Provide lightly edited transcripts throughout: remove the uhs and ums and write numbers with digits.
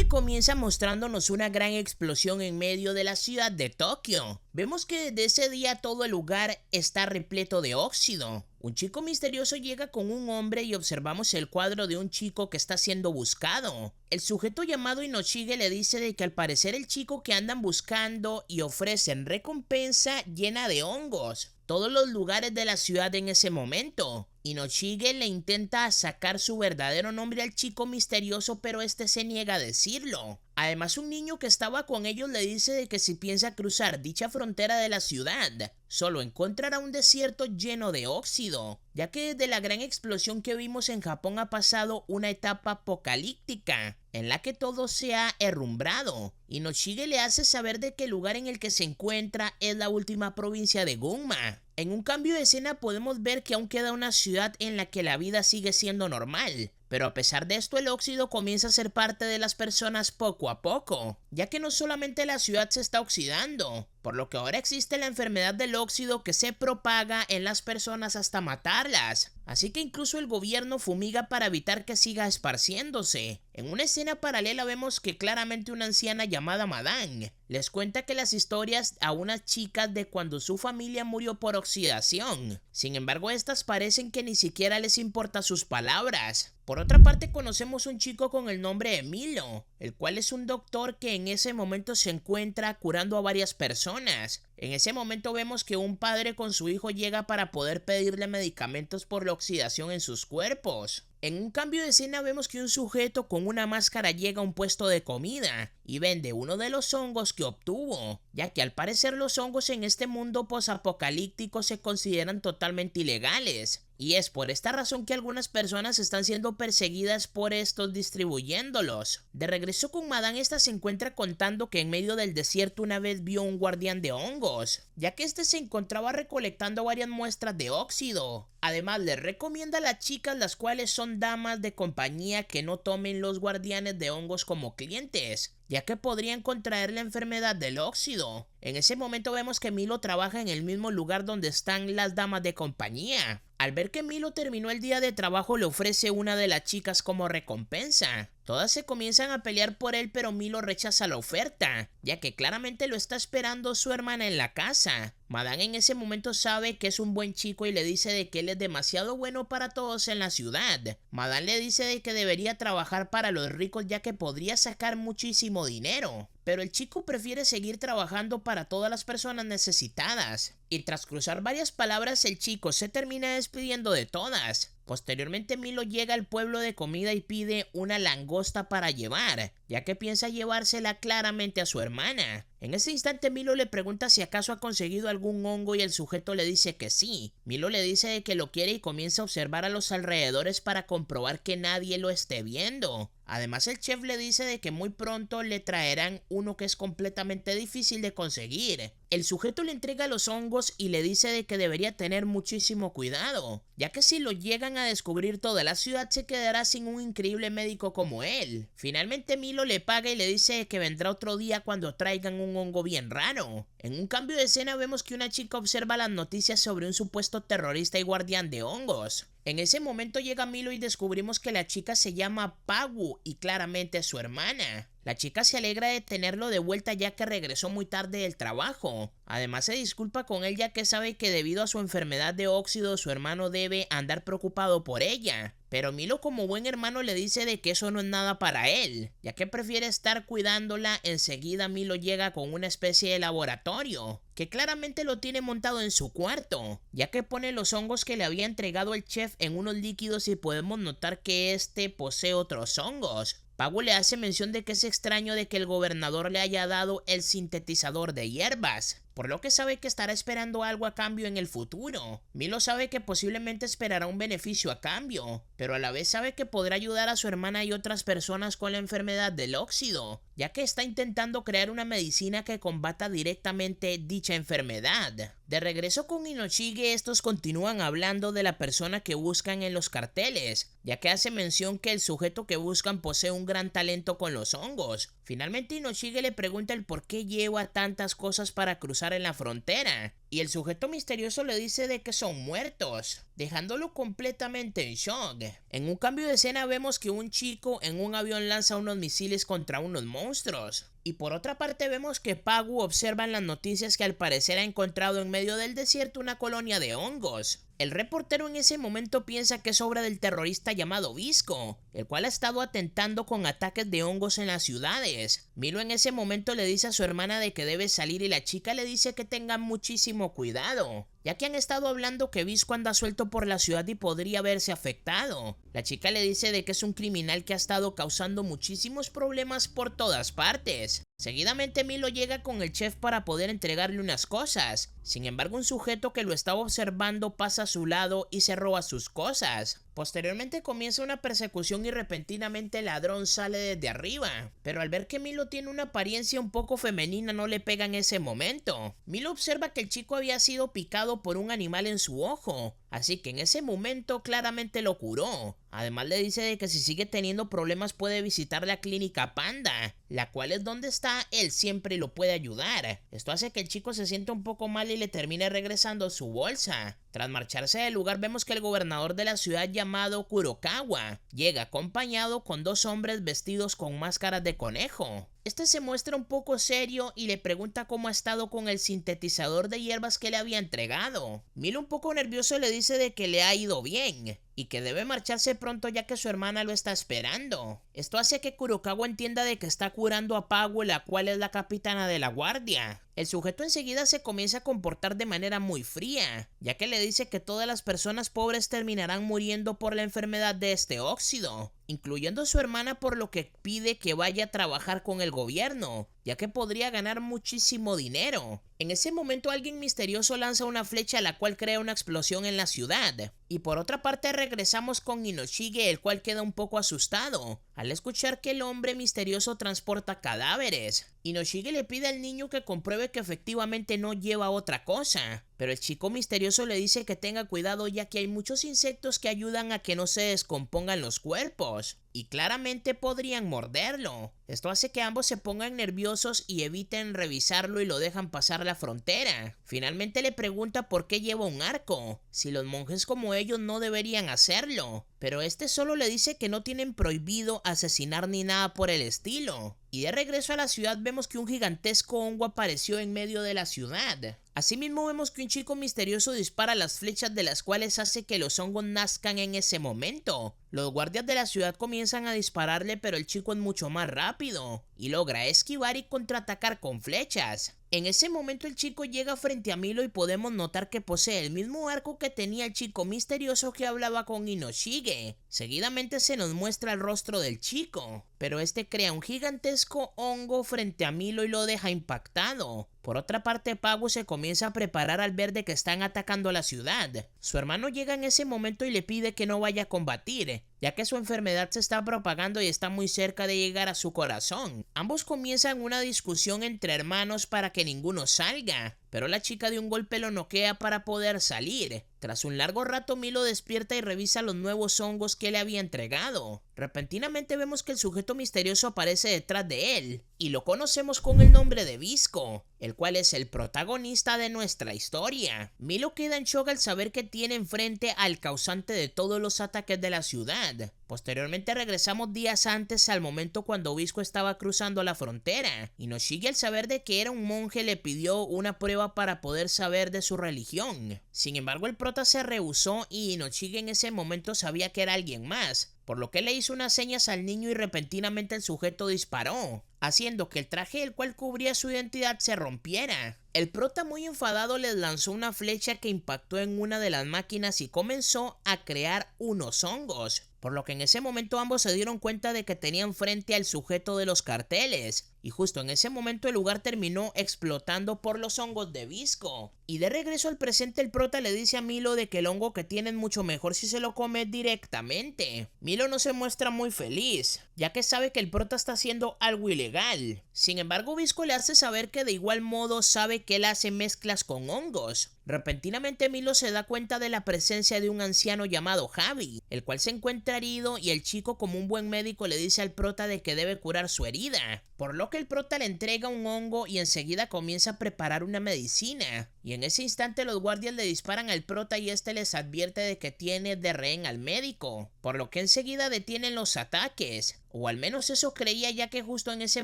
comienza mostrándonos una gran explosión en medio de la ciudad de Tokio. Vemos que desde ese día todo el lugar está repleto de óxido. Un chico misterioso llega con un hombre y observamos el cuadro de un chico que está siendo buscado. El sujeto llamado Inoshige le dice de que al parecer el chico que andan buscando y ofrecen recompensa llena de hongos todos los lugares de la ciudad en ese momento. Inoshige le intenta sacar su verdadero nombre al chico misterioso, pero este se niega a decirlo. Además, un niño que estaba con ellos le dice de que si piensa cruzar dicha frontera de la ciudad, solo encontrará un desierto lleno de óxido, ya que desde la gran explosión que vimos en Japón ha pasado una etapa apocalíptica, en la que todo se ha herrumbrado. Inoshige le hace saber de que el lugar en el que se encuentra es la última provincia de Gunma. En un cambio de escena podemos ver que aún queda una ciudad en la que la vida sigue siendo normal, pero a pesar de esto el óxido comienza a ser parte de las personas poco a poco, ya que no solamente la ciudad se está oxidando, por lo que ahora existe la enfermedad del óxido que se propaga en las personas hasta matarlas. Así que incluso el gobierno fumiga para evitar que siga esparciéndose. En una escena paralela vemos que claramente una anciana llamada Madame les cuenta que las historias a unas chicas de cuando su familia murió por oxidación. Sin embargo, estas parecen que ni siquiera les importa sus palabras. Por otra parte, conocemos un chico con el nombre de Milo, el cual es un doctor que en ese momento se encuentra curando a varias personas. En ese momento vemos que un padre con su hijo llega para poder pedirle medicamentos por la oxidación en sus cuerpos. En un cambio de escena vemos que un sujeto con una máscara llega a un puesto de comida y vende uno de los hongos que obtuvo, ya que al parecer los hongos en este mundo posapocalíptico se consideran totalmente ilegales. Y es por esta razón que algunas personas están siendo perseguidas por estos distribuyéndolos. De regreso con Madame, esta se encuentra contando que en medio del desierto una vez vio un guardián de hongos, ya que este se encontraba recolectando varias muestras de óxido. Además, les recomienda a las chicas, las cuales son damas de compañía, que no tomen los guardianes de hongos como clientes, ya que podrían contraer la enfermedad del óxido. En ese momento vemos que Milo trabaja en el mismo lugar donde están las damas de compañía. Al ver que Milo terminó el día de trabajo, le ofrece una de las chicas como recompensa. Todas se comienzan a pelear por él, pero Milo rechaza la oferta, ya que claramente lo está esperando su hermana en la casa. Madame en ese momento sabe que es un buen chico y le dice de que él es demasiado bueno para todos en la ciudad. Madame le dice de que debería trabajar para los ricos, ya que podría sacar muchísimo dinero. Pero el chico prefiere seguir trabajando para todas las personas necesitadas. Y tras cruzar varias palabras, el chico se termina despidiendo de todas. Posteriormente, Milo llega al pueblo de comida y pide una langosta para llevar, ya que piensa llevársela claramente a su hermana. En ese instante, Milo le pregunta si acaso ha conseguido algún hongo y el sujeto le dice que sí. Milo le dice de que lo quiere y comienza a observar a los alrededores para comprobar que nadie lo esté viendo. Además, el chef le dice de que muy pronto le traerán uno que es completamente difícil de conseguir. El sujeto le entrega los hongos y le dice de que debería tener muchísimo cuidado, ya que si lo llegan a descubrir, toda la ciudad se quedará sin un increíble médico como él. Finalmente Milo le paga y le dice que vendrá otro día cuando traigan un hongo bien raro. En un cambio de escena vemos que una chica observa las noticias sobre un supuesto terrorista y guardián de hongos. En ese momento llega Milo y descubrimos que la chica se llama Pagu y claramente es su hermana. La chica se alegra de tenerlo de vuelta, ya que regresó muy tarde del trabajo. Además se disculpa con él, ya que sabe que debido a su enfermedad de óxido su hermano debe andar preocupado por ella. Pero Milo, como buen hermano, le dice de que eso no es nada para él, ya que prefiere estar cuidándola. Enseguida Milo llega con una especie de laboratorio, que claramente lo tiene montado en su cuarto, ya que pone los hongos que le había entregado el chef en unos líquidos y podemos notar que este posee otros hongos. Pagu le hace mención de que es extraño de que el gobernador le haya dado el sintetizador de hierbas, por lo que sabe que estará esperando algo a cambio en el futuro. Milo sabe que posiblemente esperará un beneficio a cambio, pero a la vez sabe que podrá ayudar a su hermana y otras personas con la enfermedad del óxido, ya que está intentando crear una medicina que combata directamente dicha enfermedad. De regreso con Inoshige, estos continúan hablando de la persona que buscan en los carteles, ya que hace mención que el sujeto que buscan posee un gran talento con los hongos. Finalmente Inoshige le pregunta el por qué lleva tantas cosas para cruzar trabajar en la frontera. Y el sujeto misterioso le dice de que son muertos, dejándolo completamente en shock. En un cambio de escena vemos que un chico en un avión lanza unos misiles contra unos monstruos. Y por otra parte vemos que Pagu observa en las noticias que al parecer ha encontrado en medio del desierto una colonia de hongos. El reportero en ese momento piensa que es obra del terrorista llamado Visco, el cual ha estado atentando con ataques de hongos en las ciudades. Milo en ese momento le dice a su hermana de que debe salir y la chica le dice que tenga muchísimo cuidado, ya que han estado hablando que Visco anda suelto por la ciudad y podría verse afectado. La chica le dice de que es un criminal que ha estado causando muchísimos problemas por todas partes. Seguidamente Milo llega con el chef para poder entregarle unas cosas. Sin embargo, un sujeto que lo estaba observando pasa a su lado y se roba sus cosas. Posteriormente comienza una persecución y repentinamente el ladrón sale desde arriba. Pero al ver que Milo tiene una apariencia un poco femenina no le pega en ese momento. Milo observa que el chico había sido picado por un animal en su ojo, así que en ese momento claramente lo curó. Además le dice de que si sigue teniendo problemas puede visitar la clínica Panda, la cual es donde está, él siempre lo puede ayudar. Esto hace que el chico se sienta un poco mal y le termine regresando su bolsa. Tras marcharse del lugar vemos que el gobernador de la ciudad llamado Kurokawa llega acompañado con dos hombres vestidos con máscaras de conejo. Este se muestra un poco serio y le pregunta cómo ha estado con el sintetizador de hierbas que le había entregado. Milo un poco nervioso le dice de que le ha ido bien y que debe marcharse pronto ya que su hermana lo está esperando. Esto hace que Kurokawa entienda de que está curando a Pagu, la cual es la capitana de la guardia. El sujeto enseguida se comienza a comportar de manera muy fría, ya que le dice que todas las personas pobres terminarán muriendo por la enfermedad de este óxido, incluyendo a su hermana, por lo que pide que vaya a trabajar con el gobierno, ya que podría ganar muchísimo dinero. En ese momento alguien misterioso lanza una flecha la cual crea una explosión en la ciudad. Y por otra parte regresamos con Inoshige, el cual queda un poco asustado al escuchar que el hombre misterioso transporta cadáveres. Inoshige le pide al niño que compruebe que efectivamente no lleva otra cosa, pero el chico misterioso le dice que tenga cuidado ya que hay muchos insectos que ayudan a que no se descompongan los cuerpos y claramente podrían morderlo. Esto hace que ambos se pongan nerviosos y eviten revisarlo y lo dejan pasar la frontera. Finalmente le pregunta por qué lleva un arco, si los monjes como ellos no deberían hacerlo, pero este solo le dice que no tienen prohibido asesinar ni nada por el estilo. Y de regreso a la ciudad vemos que un gigantesco hongo apareció en medio de la ciudad. Asimismo vemos que un chico misterioso dispara las flechas de las cuales hace que los hongos nazcan en ese momento. Los guardias de la ciudad comienzan a dispararle, pero el chico es mucho más rápido y logra esquivar y contraatacar con flechas. En ese momento el chico llega frente a Milo y podemos notar que posee el mismo arco que tenía el chico misterioso que hablaba con Inoshige. Seguidamente se nos muestra el rostro del chico, pero este crea un gigantesco hongo frente a Milo y lo deja impactado. Por otra parte, Pagu se comienza a preparar al ver de que están atacando la ciudad. Su hermano llega en ese momento y le pide que no vaya a combatir, ya que su enfermedad se está propagando y está muy cerca de llegar a su corazón. Ambos comienzan una discusión entre hermanos para que ninguno salga, pero la chica de un golpe lo noquea para poder salir. Tras un largo rato, Milo despierta y revisa los nuevos hongos que le había entregado. Repentinamente vemos que el sujeto misterioso aparece detrás de él, y lo conocemos con el nombre de Visco, el cual es el protagonista de nuestra historia. Milo queda en shock al saber que tiene enfrente al causante de todos los ataques de la ciudad. Posteriormente regresamos días antes al momento cuando Visco estaba cruzando la frontera. Inoshige, al saber de que era un monje, le pidió una prueba para poder saber de su religión. Sin embargo, el prota se rehusó y Inoshige en ese momento sabía que era alguien más, por lo que le hizo unas señas al niño y repentinamente el sujeto disparó, haciendo que el traje el cual cubría su identidad se rompiera. El prota, muy enfadado, les lanzó una flecha que impactó en una de las máquinas y comenzó a crear unos hongos, por lo que en ese momento ambos se dieron cuenta de que tenían frente al sujeto de los carteles, y justo en ese momento el lugar terminó explotando por los hongos de Visco. Y de regreso al presente, el prota le dice a Milo de que el hongo que tiene es mucho mejor si se lo come directamente. Milo no se muestra muy feliz, ya que sabe que el prota está haciendo algo ilegal. Sin embargo, Visco le hace saber que de igual modo sabe que él hace mezclas con hongos. Repentinamente Milo se da cuenta de la presencia de un anciano llamado Javi, el cual se encuentra herido y el chico como un buen médico le dice al prota de que debe curar su herida, por lo que el prota le entrega un hongo y enseguida comienza a preparar una medicina, y en ese instante los guardias le disparan al prota y este les advierte de que tiene de rehén al médico, por lo que enseguida detienen los ataques. O al menos eso creía, ya que justo en ese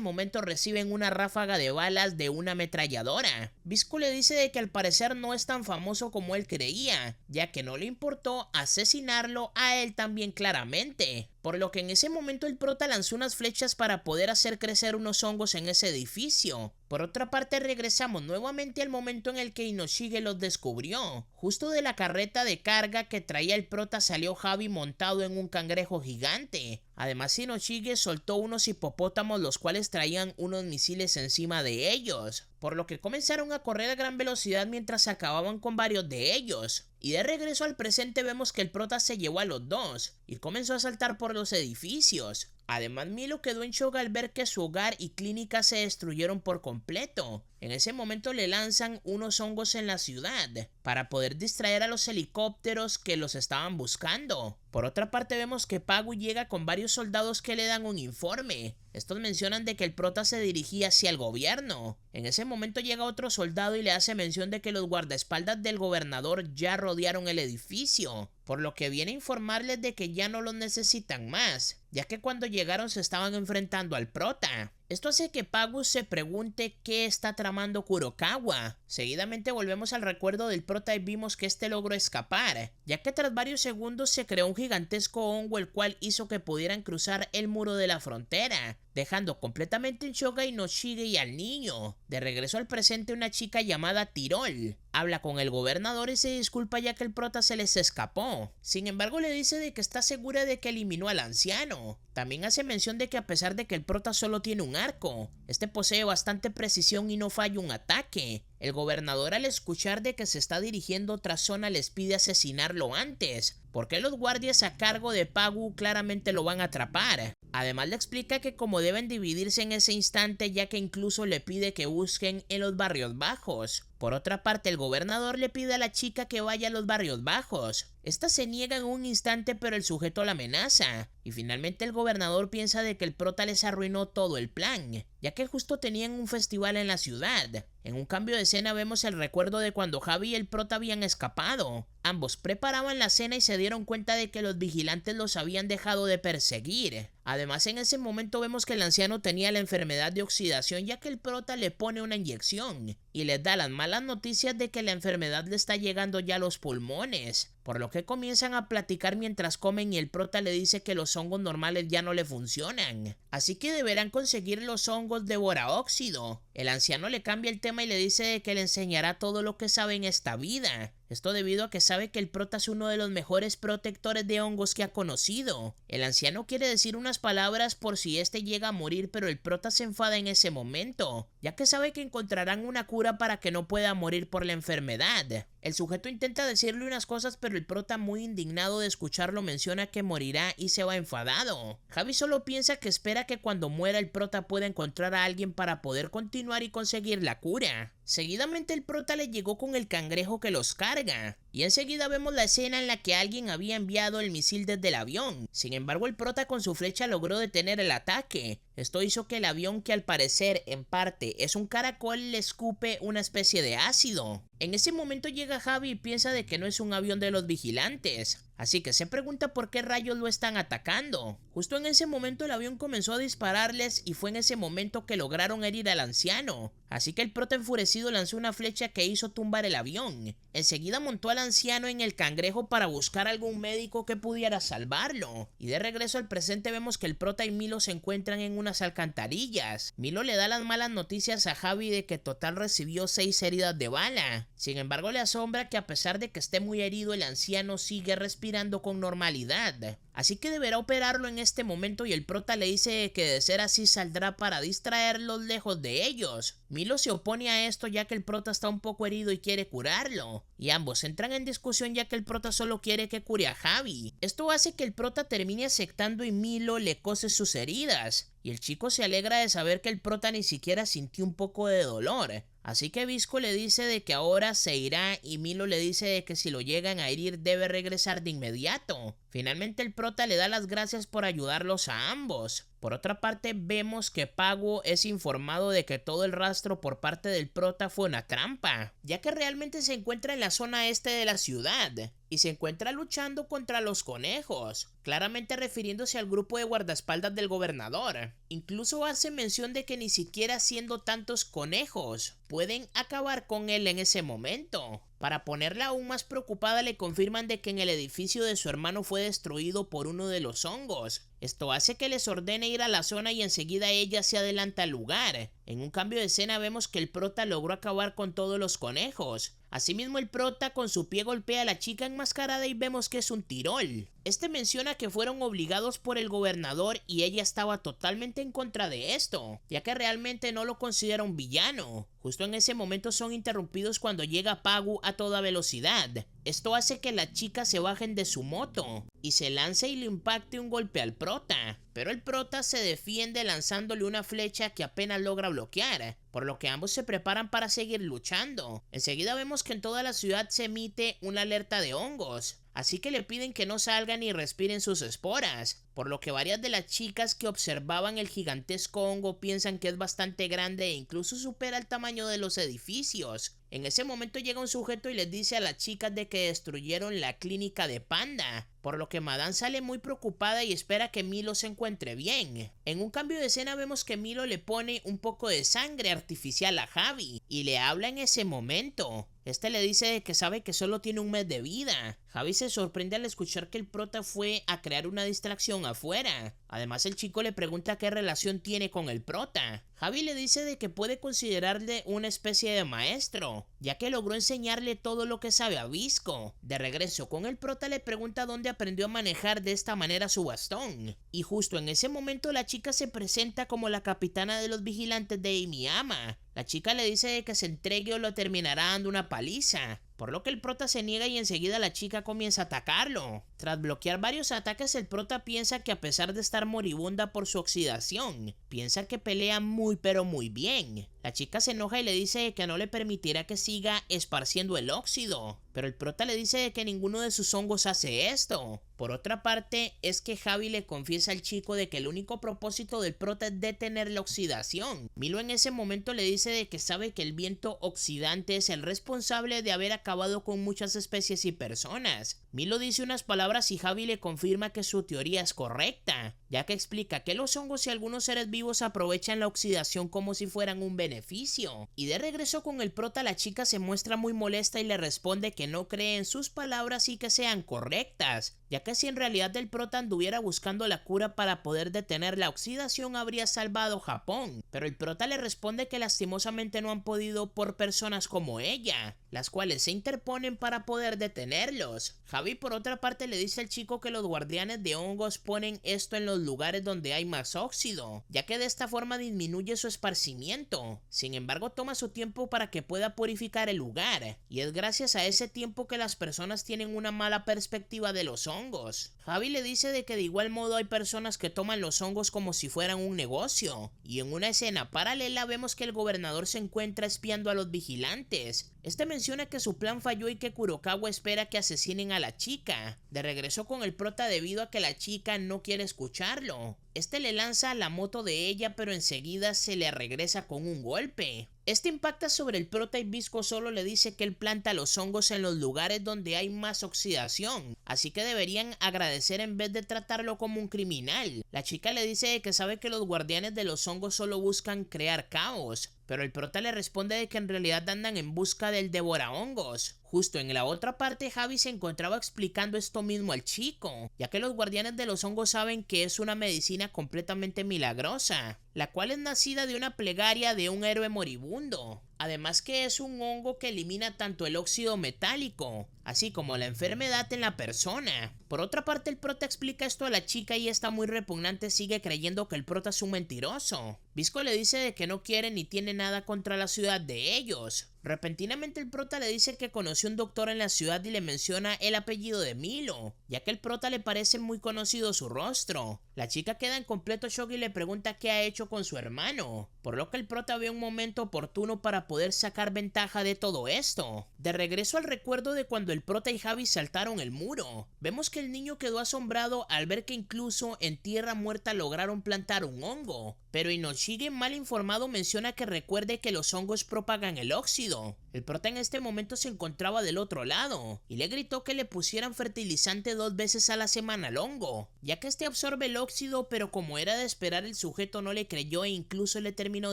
momento reciben una ráfaga de balas de una ametralladora. Visco le dice de que al parecer no es tan famoso como él creía, ya que no le importó asesinarlo a él también claramente. Por lo que en ese momento el prota lanzó unas flechas para poder hacer crecer unos hongos en ese edificio. Por otra parte regresamos nuevamente al momento en el que Inoshige los descubrió. Justo de la carreta de carga que traía el prota salió Javi montado en un cangrejo gigante. Además Inoshige soltó unos hipopótamos los cuales traían unos misiles encima de ellos, por lo que comenzaron a correr a gran velocidad mientras acababan con varios de ellos. Y de regreso al presente vemos que el prota se llevó a los dos y comenzó a saltar por los edificios. Además Milo quedó en shock al ver que su hogar y clínica se destruyeron por completo. En ese momento le lanzan unos hongos en la ciudad para poder distraer a los helicópteros que los estaban buscando. Por otra parte vemos que Pagu llega con varios soldados que le dan un informe. Estos mencionan de que el prota se dirigía hacia el gobierno. En ese momento llega otro soldado y le hace mención de que los guardaespaldas del gobernador ya rodearon el edificio, por lo que viene a informarles de que ya no los necesitan más, ya que cuando llegaron se estaban enfrentando al prota. Esto hace que Pagu se pregunte qué está tramando Kurokawa. Seguidamente volvemos al recuerdo del prota y vimos que este logró escapar, ya que tras varios segundos se creó un gigantesco hongo el cual hizo que pudieran cruzar el muro de la frontera, dejando completamente en shock a Inoshige y al niño. De regreso al presente, una chica llamada Tirol habla con el gobernador y se disculpa ya que el prota se les escapó. Sin embargo le dice de que está segura de que eliminó al anciano. También hace mención de que a pesar de que el prota solo tiene un arco, este posee bastante precisión y no falla un ataque. El gobernador al escuchar de que se está dirigiendo a otra zona les pide asesinarlo antes, porque los guardias a cargo de Pagu claramente lo van a atrapar. Además le explica que como deben dividirse en ese instante, ya que incluso le pide que busquen en los barrios bajos. Por otra parte el gobernador le pide a la chica que vaya a los barrios bajos. Esta se niega en un instante pero el sujeto la amenaza. Y finalmente el gobernador piensa de que el prota les arruinó todo el plan, ya que justo tenían un festival en la ciudad. En un cambio de escena vemos el recuerdo de cuando Javi y el prota habían escapado. Ambos preparaban la cena y se dieron cuenta de que los vigilantes los habían dejado de perseguir. Además en ese momento vemos que el anciano tenía la enfermedad de oxidación, ya que el prota le pone una inyección y les da las malas noticias de que la enfermedad le está llegando ya a los pulmones, por lo que comienzan a platicar mientras comen y el prota le dice que los hongos normales ya no le funcionan, así que deberán conseguir los hongos devoraóxido. El anciano le cambia el tema y le dice de que le enseñará todo lo que sabe en esta vida. Esto debido a que sabe que el prota es uno de los mejores protectores de hongos que ha conocido. El anciano quiere decir unas palabras por si este llega a morir, pero el prota se enfada en ese momento, ya que sabe que encontrarán una cura para que no pueda morir por la enfermedad. El sujeto intenta decirle unas cosas, pero el prota, muy indignado de escucharlo, menciona que morirá y se va enfadado. Javi solo piensa que espera que cuando muera el prota pueda encontrar a alguien para poder continuar y conseguir la cura. Seguidamente el prota le llegó con el cangrejo que los carga, y enseguida vemos la escena en la que alguien había enviado el misil desde el avión. Sin embargo el prota con su flecha logró detener el ataque. Esto hizo que el avión, que al parecer en parte es un caracol, le escupe una especie de ácido. En ese momento llega Javi y piensa de que no es un avión de los vigilantes, así que se pregunta por qué rayos lo están atacando. Justo en ese momento el avión comenzó a dispararles y fue en ese momento que lograron herir al anciano. Así que el prota enfurecido lanzó una flecha que hizo tumbar el avión. Enseguida montó al anciano en el cangrejo para buscar algún médico que pudiera salvarlo. Y de regreso al presente vemos que el prota y Milo se encuentran en unas alcantarillas. Milo le da las malas noticias a Javi de que total recibió 6 heridas de bala. Sin embargo le asombra que a pesar de que esté muy herido, el anciano sigue respirando con normalidad. Así que deberá operarlo en este momento y el prota le dice que de ser así saldrá para distraerlos lejos de ellos. Milo se opone a esto ya que el prota está un poco herido y quiere curarlo, y ambos entran en discusión ya que el prota solo quiere que cure a Javi. Esto hace que el prota termine aceptando y Milo le cose sus heridas, y el chico se alegra de saber que el prota ni siquiera sintió un poco de dolor. Así que Visco le dice de que ahora se irá y Milo le dice de que si lo llegan a herir debe regresar de inmediato. Finalmente el prota le da las gracias por ayudarlos a ambos. Por otra parte vemos que Pagu es informado de que todo el rastro por parte del prota fue una trampa, ya que realmente se encuentra en la zona este de la ciudad y se encuentra luchando contra los conejos, claramente refiriéndose al grupo de guardaespaldas del gobernador. Incluso hace mención de que ni siquiera siendo tantos conejos pueden acabar con él en ese momento. Para ponerla aún más preocupada le confirman de que en el edificio de su hermano fue destruido por uno de los hongos. Esto hace que les ordene ir a la zona y enseguida ella se adelanta al lugar. En un cambio de escena vemos que el prota logró acabar con todos los conejos. Asimismo el prota con su pie golpea a la chica enmascarada y vemos que es un tirol. Este menciona que fueron obligados por el gobernador y ella estaba totalmente en contra de esto, ya que realmente no lo considera un villano. Justo en ese momento son interrumpidos cuando llega Pagu a toda velocidad. Esto hace que las chicas se bajen de su moto y se lance y le impacte un golpe al prota, pero el prota se defiende lanzándole una flecha que apenas logra bloquear, por lo que ambos se preparan para seguir luchando. Enseguida vemos que en toda la ciudad se emite una alerta de hongos, así que le piden que no salgan y respiren sus esporas, por lo que varias de las chicas que observaban el gigantesco hongo piensan que es bastante grande e incluso supera el tamaño de los edificios. En ese momento llega un sujeto y les dice a las chicas de que destruyeron la clínica de Panda, por lo que Madame sale muy preocupada y espera que Milo se encuentre bien. En un cambio de escena vemos que Milo le pone un poco de sangre artificial a Javi y le habla en ese momento. Este le dice que sabe que solo tiene un mes de vida. Javi se sorprende al escuchar que el prota fue a crear una distracción afuera. Además el chico le pregunta qué relación tiene con el prota. Javi le dice de que puede considerarle una especie de maestro, ya que logró enseñarle todo lo que sabe a Visco. De regreso con el prota le pregunta dónde aprendió a manejar de esta manera su bastón. Y justo en ese momento la chica se presenta como la capitana de los vigilantes de Imiyama. La chica le dice que se entregue o lo terminará dando una paliza, por lo que el prota se niega y enseguida la chica comienza a atacarlo. Tras bloquear varios ataques, el prota piensa que a pesar de estar moribunda por su oxidación, piensa que pelea muy pero muy bien. La chica se enoja y le dice que no le permitirá que siga esparciendo el óxido, pero el prota le dice que ninguno de sus hongos hace esto. Por otra parte, es que Javi le confiesa al chico de que el único propósito del prota es detener la oxidación. Milo en ese momento le dice de que sabe que el viento oxidante es el responsable de haber acabado con muchas especies y personas. Milo dice unas palabras y Javi le confirma que su teoría es correcta, ya que explica que los hongos y algunos seres vivos aprovechan la oxidación como si fueran un beneficio. Y de regreso con el prota, la chica se muestra muy molesta y le responde que no cree en sus palabras y que sean correctas, ya que si en realidad el prota anduviera buscando la cura para poder detener la oxidación habría salvado Japón, pero el prota le responde que lastimosamente no han podido por personas como ella, las cuales se interponen para poder detenerlos. Javi por otra parte le dice al chico que los guardianes de hongos ponen esto en los lugares donde hay más óxido, ya que de esta forma disminuye su esparcimiento. Sin embargo toma su tiempo para que pueda purificar el lugar, y es gracias a ese tiempo que las personas tienen una mala perspectiva de los hongos. Javi le dice de que de igual modo hay personas que toman los hongos como si fueran un negocio, y en una escena paralela vemos que el gobernador se encuentra espiando a los vigilantes. Este menciona que su plan falló y que Kurokawa espera que asesinen a la chica. De regreso con el prota debido a que la chica no quiere escucharlo. Este le lanza la moto de ella, pero enseguida se le regresa con un golpe. Este impacta sobre el prota y Visco solo le dice que él planta los hongos en los lugares donde hay más oxidación, así que deberían agradecer en vez de tratarlo como un criminal. La chica le dice que sabe que los guardianes de los hongos solo buscan crear caos, pero el prota le responde de que en realidad andan en busca del devorahongos. Justo en la otra parte, Javi se encontraba explicando esto mismo al chico, ya que los guardianes de los hongos saben que es una medicina completamente milagrosa, la cual es nacida de una plegaria de un héroe moribundo. Además que es un hongo que elimina tanto el óxido metálico, así como la enfermedad en la persona. Por otra parte, el prota explica esto a la chica y esta muy repugnante sigue creyendo que el prota es un mentiroso. Visco le dice de que no quiere ni tiene nada contra la ciudad de ellos. Repentinamente el prota le dice que conoció un doctor en la ciudad y le menciona el apellido de Milo, ya que el prota le parece muy conocido su rostro. La chica queda en completo shock y le pregunta qué ha hecho con su hermano, por lo que el prota ve un momento oportuno para poder sacar ventaja de todo esto. De regreso al recuerdo de cuando el prota y Javi saltaron el muro, vemos que el niño quedó asombrado al ver que incluso en tierra muerta lograron plantar un hongo, pero Inoshige, mal informado, menciona que recuerde que los hongos propagan el óxido. El prota en este momento se encontraba del otro lado y le gritó que le pusieran fertilizante 2 veces a la semana al hongo, ya que este absorbe el óxido, pero como era de esperar el sujeto no le creyó e incluso le terminó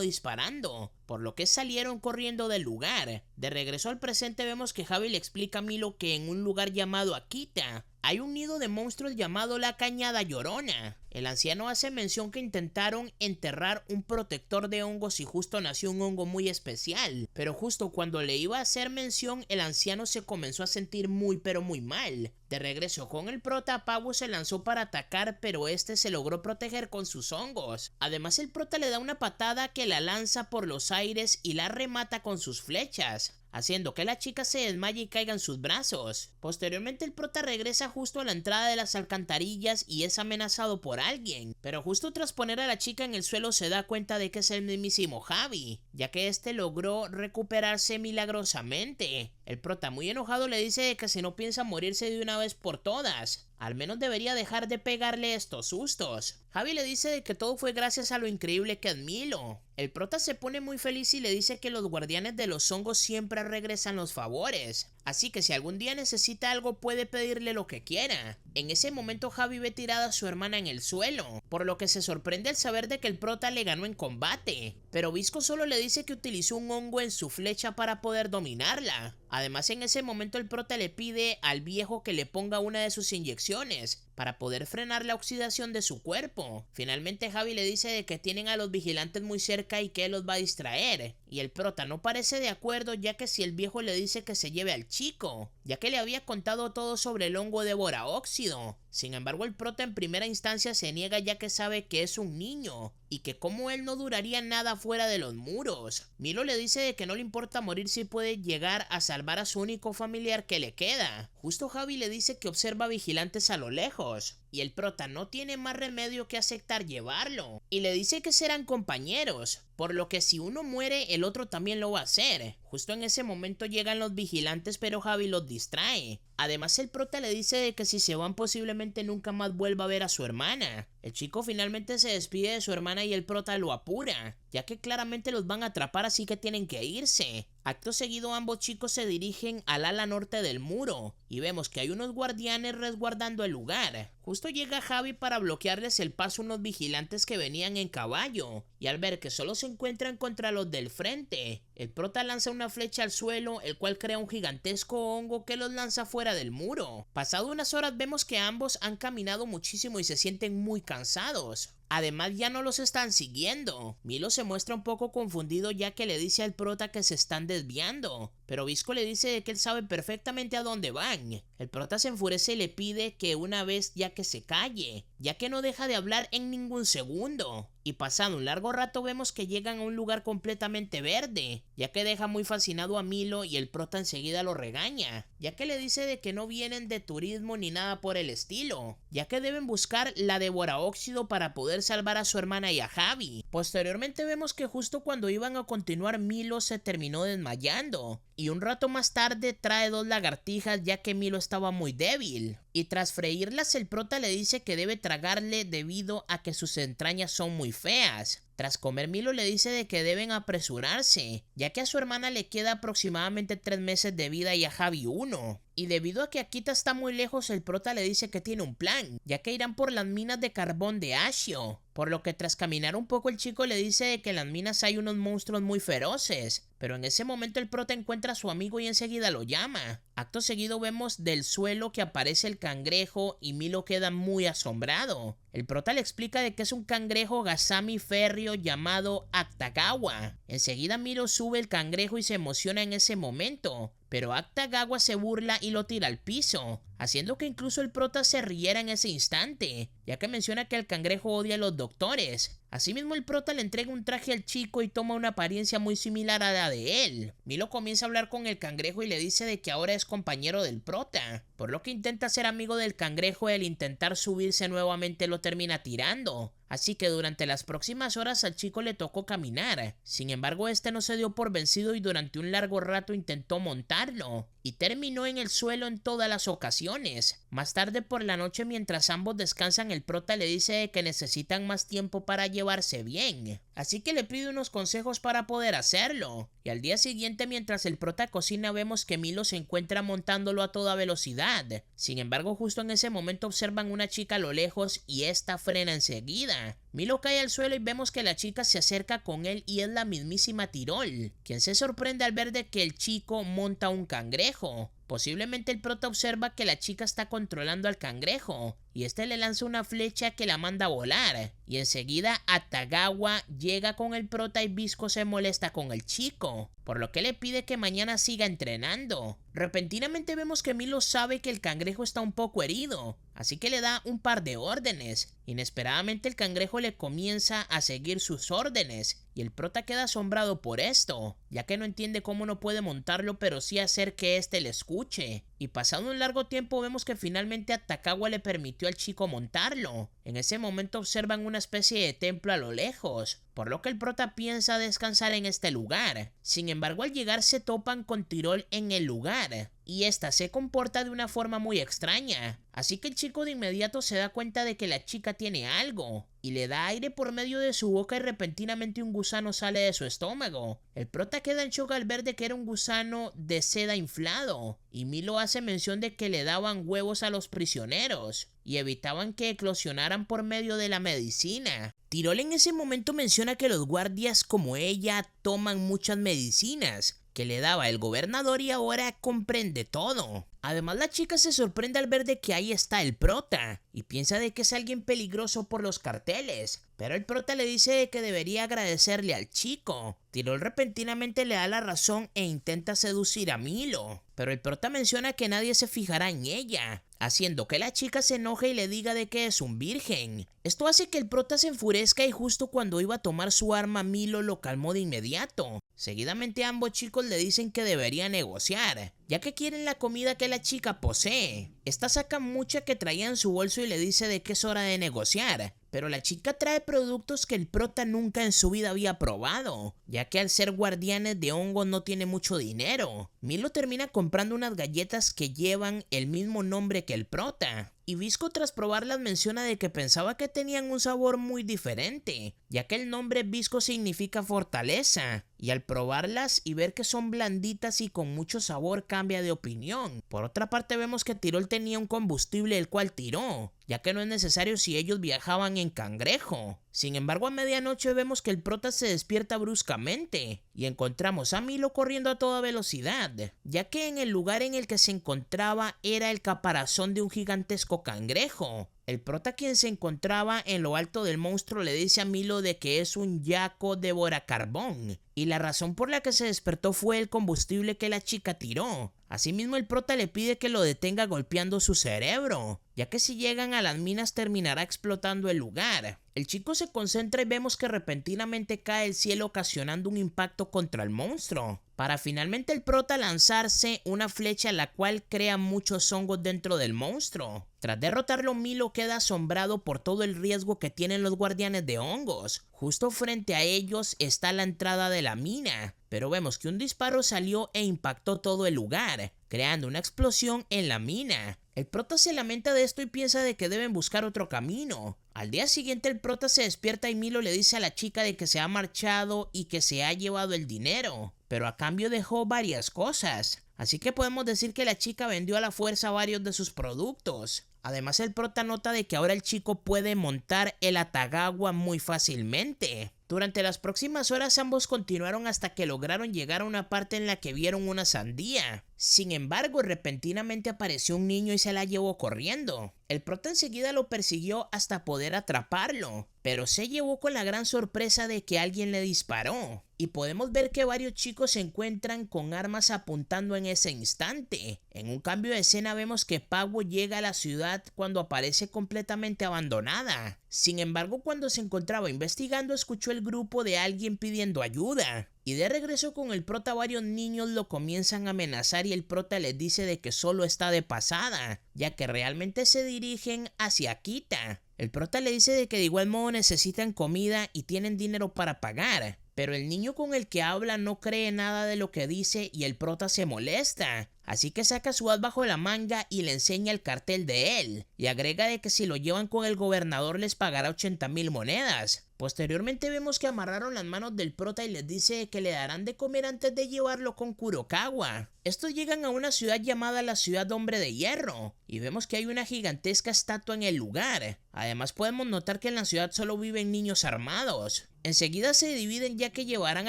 disparando, por lo que salieron corriendo del lugar. De regreso al presente vemos que Javi le explica a Milo que en un lugar llamado Akita hay un nido de monstruos llamado la Cañada Llorona. El anciano hace mención que intentaron enterrar un protector de hongos y justo nació un hongo muy especial, pero justo cuando le iba a hacer mención el anciano se comenzó a sentir muy pero muy mal. De regreso con el prota, Pavo se lanzó para atacar, pero este se logró proteger con sus hongos. Además el prota le da una patada que la lanza por los aires y la remata con sus flechas, haciendo que la chica se desmaye y caiga en sus brazos. Posteriormente el prota regresa justo a la entrada de las alcantarillas y es amenazado por alguien, pero justo tras poner a la chica en el suelo se da cuenta de que es el mismísimo Javi, ya que este logró recuperarse milagrosamente. El prota, muy enojado, le dice que si no piensa morirse de una vez por todas, al menos debería dejar de pegarle estos sustos. Javi le dice de que todo fue gracias a lo increíble que es Milo. El prota se pone muy feliz y le dice que los guardianes de los hongos siempre regresan los favores, así que si algún día necesita algo puede pedirle lo que quiera. En ese momento Javi ve tirada a su hermana en el suelo, por lo que se sorprende al saber de que el prota le ganó en combate, pero Visco solo le dice que utilizó un hongo en su flecha para poder dominarla. Además en ese momento el prota le pide al viejo que le ponga una de sus inyecciones para poder frenar la oxidación de su cuerpo. Finalmente Javi le dice de que tienen a los vigilantes muy cerca y que él los va a distraer, y el prota no parece de acuerdo, ya que si el viejo le dice que se lleve al chico, ya que le había contado todo sobre el hongo devora óxido. Sin embargo el prota en primera instancia se niega, ya que sabe que es un niño y que como él no duraría nada fuera de los muros. Milo le dice de que no le importa morir si puede llegar a salvar a su único familiar que le queda. Justo Javi le dice que observa vigilantes a lo lejos, y el prota no tiene más remedio que aceptar llevarlo, y le dice que serán compañeros, por lo que si uno muere el otro también lo va a hacer. Justo en ese momento llegan los vigilantes, pero Javi los distrae. Además el prota le dice de que si se van posiblemente nunca más vuelva a ver a su hermana. El chico finalmente se despide de su hermana y el prota lo apura, ya que claramente los van a atrapar, así que tienen que irse. Acto seguido ambos chicos se dirigen al ala norte del muro y vemos que hay unos guardianes resguardando el lugar. Justo llega Javi para bloquearles el paso a unos vigilantes que venían en caballo, y al ver que solo se encuentran contra los del frente, el prota lanza una flecha al suelo, el cual crea un gigantesco hongo que los lanza fuera del muro. Pasado unas horas vemos que ambos han caminado muchísimo y se sienten muy cansados. Además ya no los están siguiendo. Milo se muestra un poco confundido, ya que le dice al prota que se están desviando, pero Visco le dice que él sabe perfectamente a dónde van. El prota se enfurece y le pide que una vez ya que se calle, ya que no deja de hablar en ningún segundo. Y pasado un largo rato vemos que llegan a un lugar completamente verde, ya que deja muy fascinado a Milo, y el prota enseguida lo regaña, ya que le dice de que no vienen de turismo ni nada por el estilo, ya que deben buscar la devora óxido para poder salvar a su hermana y a Javi. Posteriormente vemos que justo cuando iban a continuar Milo se terminó desmayando, y un rato más tarde trae 2 lagartijas, ya que Milo estaba muy débil, y tras freírlas el prota le dice que debe tragarle debido a que sus entrañas son muy feas. Tras comer, Milo le dice de que deben apresurarse, ya que a su hermana le queda aproximadamente 3 meses de vida y a Javi 1. Y debido a que Akita está muy lejos, el prota le dice que tiene un plan, ya que irán por las minas de carbón de Ashio, por lo que tras caminar un poco el chico le dice de que en las minas hay unos monstruos muy feroces, pero en ese momento el prota encuentra a su amigo y enseguida lo llama. Acto seguido vemos del suelo que aparece el cangrejo y Milo queda muy asombrado. El prota le explica de que es un cangrejo Gazami férreo llamado Akutagawa. Enseguida Milo sube el cangrejo y se emociona en ese momento, pero Akutagawa se burla y lo tira al piso, haciendo que incluso el prota se riera en ese instante, ya que menciona que el cangrejo odia a los doctores. Asimismo, el prota le entrega un traje al chico y toma una apariencia muy similar a la de él. Milo comienza a hablar con el cangrejo y le dice de que ahora es compañero del prota, por lo que intenta ser amigo del cangrejo y al intentar subirse nuevamente lo termina tirando. Así que durante las próximas horas al chico le tocó caminar. Sin embargo, este no se dio por vencido y durante un largo rato intentó montarlo y terminó en el suelo en todas las ocasiones. Más tarde por la noche, mientras ambos descansan, el prota le dice que necesitan más tiempo para llevarse bien, así que le pide unos consejos para poder hacerlo. Y al día siguiente, mientras el prota cocina, vemos que Milo se encuentra montándolo a toda velocidad. Sin embargo, justo en ese momento observan una chica a lo lejos y esta frena enseguida. Milo cae al suelo y vemos que la chica se acerca con él y es la mismísima Tirol, quien se sorprende al ver de que el chico monta un cangrejo. Posiblemente el prota observa que la chica está controlando al cangrejo y este le lanza una flecha que la manda a volar, y enseguida Atagawa llega con el prota y Visco se molesta con el chico, por lo que le pide que mañana siga entrenando. Repentinamente vemos que Milo sabe que el cangrejo está un poco herido, así que le da un par de órdenes. Inesperadamente el cangrejo le comienza a seguir sus órdenes y el prota queda asombrado por esto, ya que no entiende cómo no puede montarlo pero sí hacer que éste le escuche. Y pasado un largo tiempo vemos que finalmente Atagawa le permitió al chico montarlo. En ese momento observan una especie de templo a lo lejos, por lo que el prota piensa descansar en este lugar. Sin embargo, al llegar se topan con Tirol en el lugar y esta se comporta de una forma muy extraña, así que el chico de inmediato se da cuenta de que la chica tiene algo y le da aire por medio de su boca y repentinamente un gusano sale de su estómago. El prota queda en shock al ver de que era un gusano de seda inflado y Milo hace mención de que le daban huevos a los prisioneros y evitaban que eclosionaran por medio de la medicina. Tirol en ese momento menciona que los guardias como ella toman muchas medicinas que le daba el gobernador y ahora comprende todo. Además, la chica se sorprende al ver de que ahí está el prota y piensa de que es alguien peligroso por los carteles, pero el prota le dice que debería agradecerle al chico. Tirol repentinamente le da la razón e intenta seducir a Milo, pero el prota menciona que nadie se fijará en ella, haciendo que la chica se enoje y le diga de que es un virgen. Esto hace que el prota se enfurezca y justo cuando iba a tomar su arma, Milo lo calmó de inmediato. Seguidamente ambos chicos le dicen que debería negociar, ya que quieren la comida que la chica posee. Esta saca mucha que traía en su bolso y le dice de que es hora de negociar, pero la chica trae productos que el prota nunca en su vida había probado, ya que al ser guardianes de hongos no tiene mucho dinero. Milo termina comprando unas galletas que llevan el mismo nombre que el prota, y Visco tras probarlas menciona de que pensaba que tenían un sabor muy diferente, ya que el nombre Visco significa fortaleza, y al probarlas y ver que son blanditas y con mucho sabor cambia de opinión. Por otra parte vemos que Tirol tenía un combustible el cual tiró, ya que no es necesario si ellos viajaban en cangrejo. Sin embargo, a medianoche vemos que el prota se despierta bruscamente y encontramos a Milo corriendo a toda velocidad, ya que en el lugar en el que se encontraba era el caparazón de un gigantesco cangrejo. El prota, quien se encontraba en lo alto del monstruo, le dice a Milo de que es un yaco devoracarbón y la razón por la que se despertó fue el combustible que la chica tiró. Asimismo, el prota le pide que lo detenga golpeando su cerebro, ya que si llegan a las minas terminará explotando el lugar. El chico se concentra y vemos que repentinamente cae el cielo ocasionando un impacto contra el monstruo, para finalmente el prota lanzarse una flecha la cual crea muchos hongos dentro del monstruo. Tras derrotarlo, Milo queda asombrado por todo el riesgo que tienen los guardianes de hongos. Justo frente a ellos está la entrada de la mina, pero vemos que un disparo salió e impactó todo el lugar, creando una explosión en la mina. El prota se lamenta de esto y piensa de que deben buscar otro camino. Al día siguiente el prota se despierta y Milo le dice a la chica de que se ha marchado y que se ha llevado el dinero, pero a cambio dejó varias cosas. Así que podemos decir que la chica vendió a la fuerza varios de sus productos. Además, el prota nota de que ahora el chico puede montar el Atagawa muy fácilmente. Durante las próximas horas ambos continuaron hasta que lograron llegar a una parte en la que vieron una sandía. Sin embargo, repentinamente apareció un niño y se la llevó corriendo. El prota enseguida lo persiguió hasta poder atraparlo, pero se llevó con la gran sorpresa de que alguien le disparó. Y podemos ver que varios chicos se encuentran con armas apuntando en ese instante. En un cambio de escena vemos que Pago llega a la ciudad cuando aparece completamente abandonada. Sin embargo, cuando se encontraba investigando, escuchó el grupo de alguien pidiendo ayuda. Y de regreso con el prota, varios niños lo comienzan a amenazar y el prota les dice de que solo está de pasada, ya que realmente se dirigen hacia Kita. El prota le dice de que de igual modo necesitan comida y tienen dinero para pagar. Pero el niño con el que habla no cree nada de lo que dice y el prota se molesta. Así que saca su as bajo la manga y le enseña el cartel de él. Y agrega de que si lo llevan con el gobernador les pagará 80,000 monedas. Posteriormente vemos que amarraron las manos del prota y les dice que le darán de comer antes de llevarlo con Kurokawa. Estos llegan a una ciudad llamada la Ciudad Hombre de Hierro y vemos que hay una gigantesca estatua en el lugar. Además podemos notar que en la ciudad solo viven niños armados. Enseguida se dividen ya que llevarán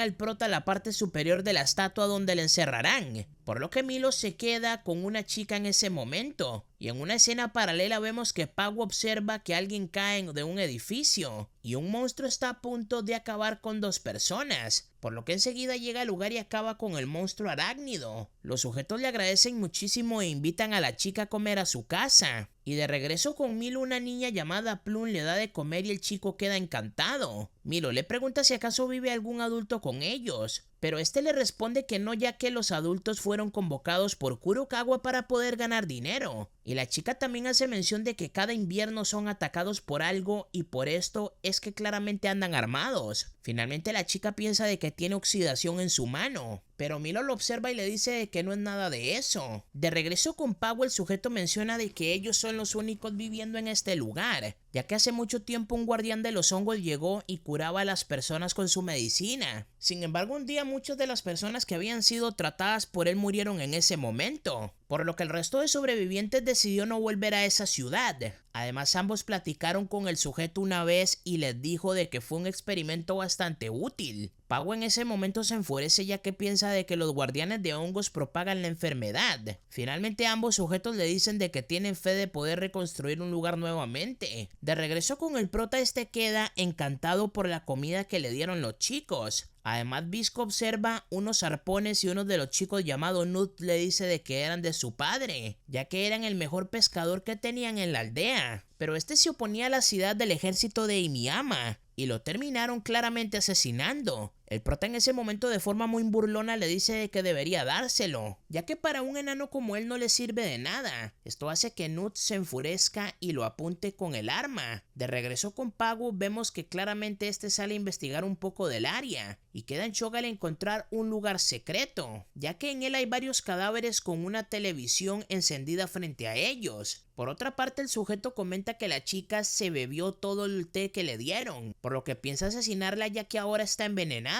al prota a la parte superior de la estatua donde le encerrarán, por lo que Milo se queda con una chica en ese momento. Y en una escena paralela vemos que Pago observa que alguien cae de un edificio y un monstruo está a punto de acabar con dos personas, por lo que enseguida llega al lugar y acaba con el monstruo arácnido. Los sujetos le agradecen muchísimo e invitan a la chica a comer a su casa. Y de regreso con Milo, una niña llamada Plum le da de comer y el chico queda encantado. Milo le pregunta si acaso vive algún adulto con ellos, pero este le responde que no, ya que los adultos fueron convocados por Kurokawa para poder ganar dinero. Y la chica también hace mención de que cada invierno son atacados por algo y por esto es que claramente andan armados. Finalmente la chica piensa de que tiene oxidación en su mano, pero Milo lo observa y le dice que no es nada de eso. De regreso con Pago, el sujeto menciona de que ellos son los únicos viviendo en este lugar, ya que hace mucho tiempo un guardián de los hongos llegó y curaba a las personas con su medicina. Sin embargo, un día muchas de las personas que habían sido tratadas por él murieron en ese momento, por lo que el resto de sobrevivientes decidió no volver a esa ciudad. Además, ambos platicaron con el sujeto una vez y les dijo de que fue un experimento bastante útil. Pago en ese momento se enfurece ya que piensa de que los guardianes de hongos propagan la enfermedad. Finalmente ambos sujetos le dicen de que tienen fe de poder reconstruir un lugar nuevamente. De regreso con el prota, este queda encantado por la comida que le dieron los chicos. Además, Visco observa unos arpones y uno de los chicos llamado Nut le dice de que eran de su padre, ya que eran el mejor pescador que tenían en la aldea. Pero este se oponía a la ciudad del ejército de Imiyama y lo terminaron claramente asesinando. El prota en ese momento de forma muy burlona le dice que debería dárselo, ya que para un enano como él no le sirve de nada. Esto hace que Nut se enfurezca y lo apunte con el arma. De regreso con Pago, vemos que claramente este sale a investigar un poco del área y queda en shock al encontrar un lugar secreto, ya que en él hay varios cadáveres con una televisión encendida frente a ellos. Por otra parte, el sujeto comenta que la chica se bebió todo el té que le dieron, por lo que piensa asesinarla ya que ahora está envenenada.